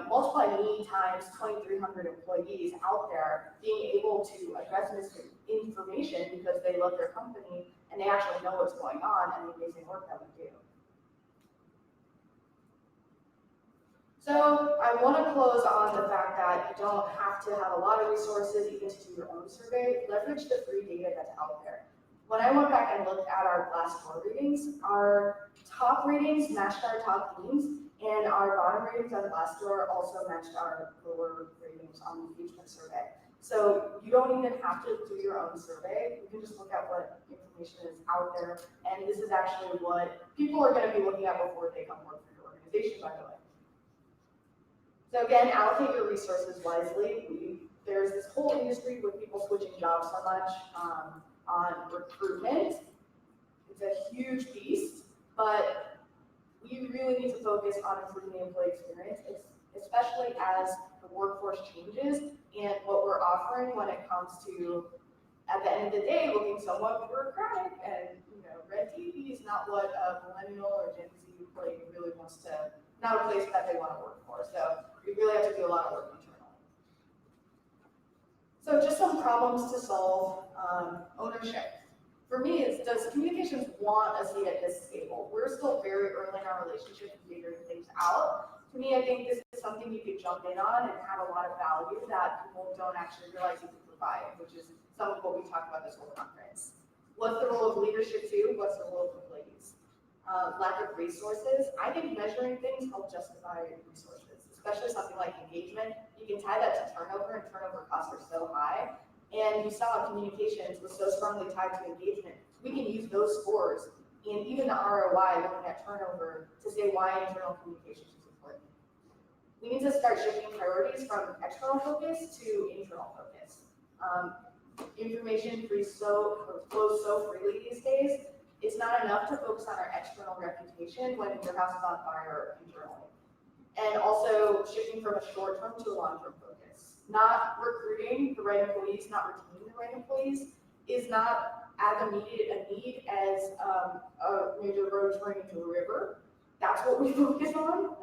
Speaker 11: multiply me times 2,300 employees out there being able to address misinformation because they love their company and they actually know what's going on and the amazing work that we do. So I want to close on the fact that you don't have to have a lot of resources even to do your own survey. Leverage the free data that's out there. When I went back and looked at our Glassdoor ratings, our top ratings matched our top themes, and our bottom ratings on Glassdoor also matched our lower ratings on the engagement survey. So you don't even have to do your own survey. You can just look at what information is out there, and this is actually what people are going to be looking at before they come work for your organization, by the way. So again, allocate your resources wisely. There's this whole industry with people switching jobs so much on recruitment. it's a huge beast, but we really need to focus on improving the employee experience, especially as the workforce changes and what we're offering when it comes to, at the end of the day, looking somewhat bureaucratic and, red TV is not what a millennial or Gen Z employee really wants to, not a place that they want to work for. So we really have to do a lot of work internally. So just some problems to solve. Ownership. For me, does communications want a seat at this table? We're still very early in our relationship and figuring things out. To me, I think this is something you could jump in on and have a lot of value that people don't actually realize you can provide, which is some of what we talked about this whole conference. What's the role of leadership too? What's the role of employees? Lack of resources. I think measuring things help justify resources, especially something like engagement. You can tie that to turnover, and turnover costs are so high. And you saw communications was so strongly tied to engagement. We can use those scores and even the ROI looking at turnover to say why internal communications is important. We need to start shifting priorities from external focus to internal focus. Information flows so freely these days. It's not enough to focus on our external reputation when your house is on fire internally. And also shifting from a short-term to a long-term focus. Not recruiting the right employees, not retaining the right employees is not as immediate a need as a major road turning into a river. That's what we focus on,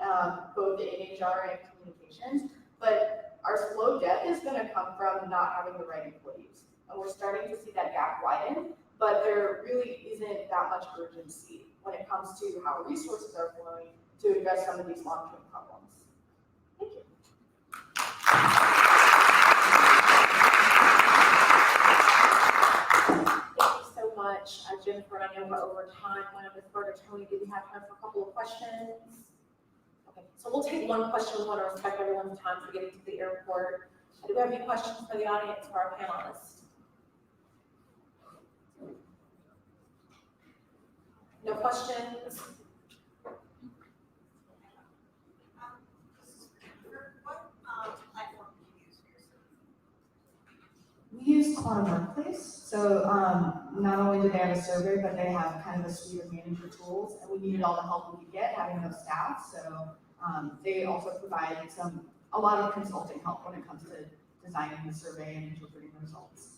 Speaker 11: both in HR and communications. But our slow death is going to come from not having the right employees. And we're starting to see that gap widen, but there really isn't that much urgency when it comes to how resources are flowing to address some of these long-term problems. Thank you.
Speaker 2: Thank you so much, Jennifer. I know we're over time. I want to defer to Tony. Do we have time for a couple of questions? Okay, so we'll take one question. We want to respect everyone's time for getting to the airport. Do we have any questions for the audience or our panelists? No questions?
Speaker 12: We use Quantum Workplace, so not only do they have a survey, but they have kind of a suite of manager tools, and we needed all the help we could get having no staff, so they also provide a lot of consulting help when it comes to designing the survey and interpreting the results.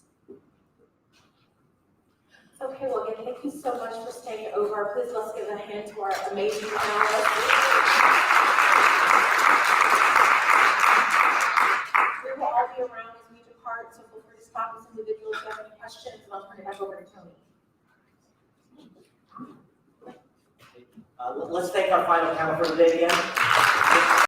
Speaker 2: Okay, well, again, thank you so much for staying over. Please let's give a hand to our amazing panelists. We will all be around as we depart, so feel free to stop us individually if you have any questions, and I'll turn it back over to Tony.
Speaker 1: Let's thank our final panel for the day again.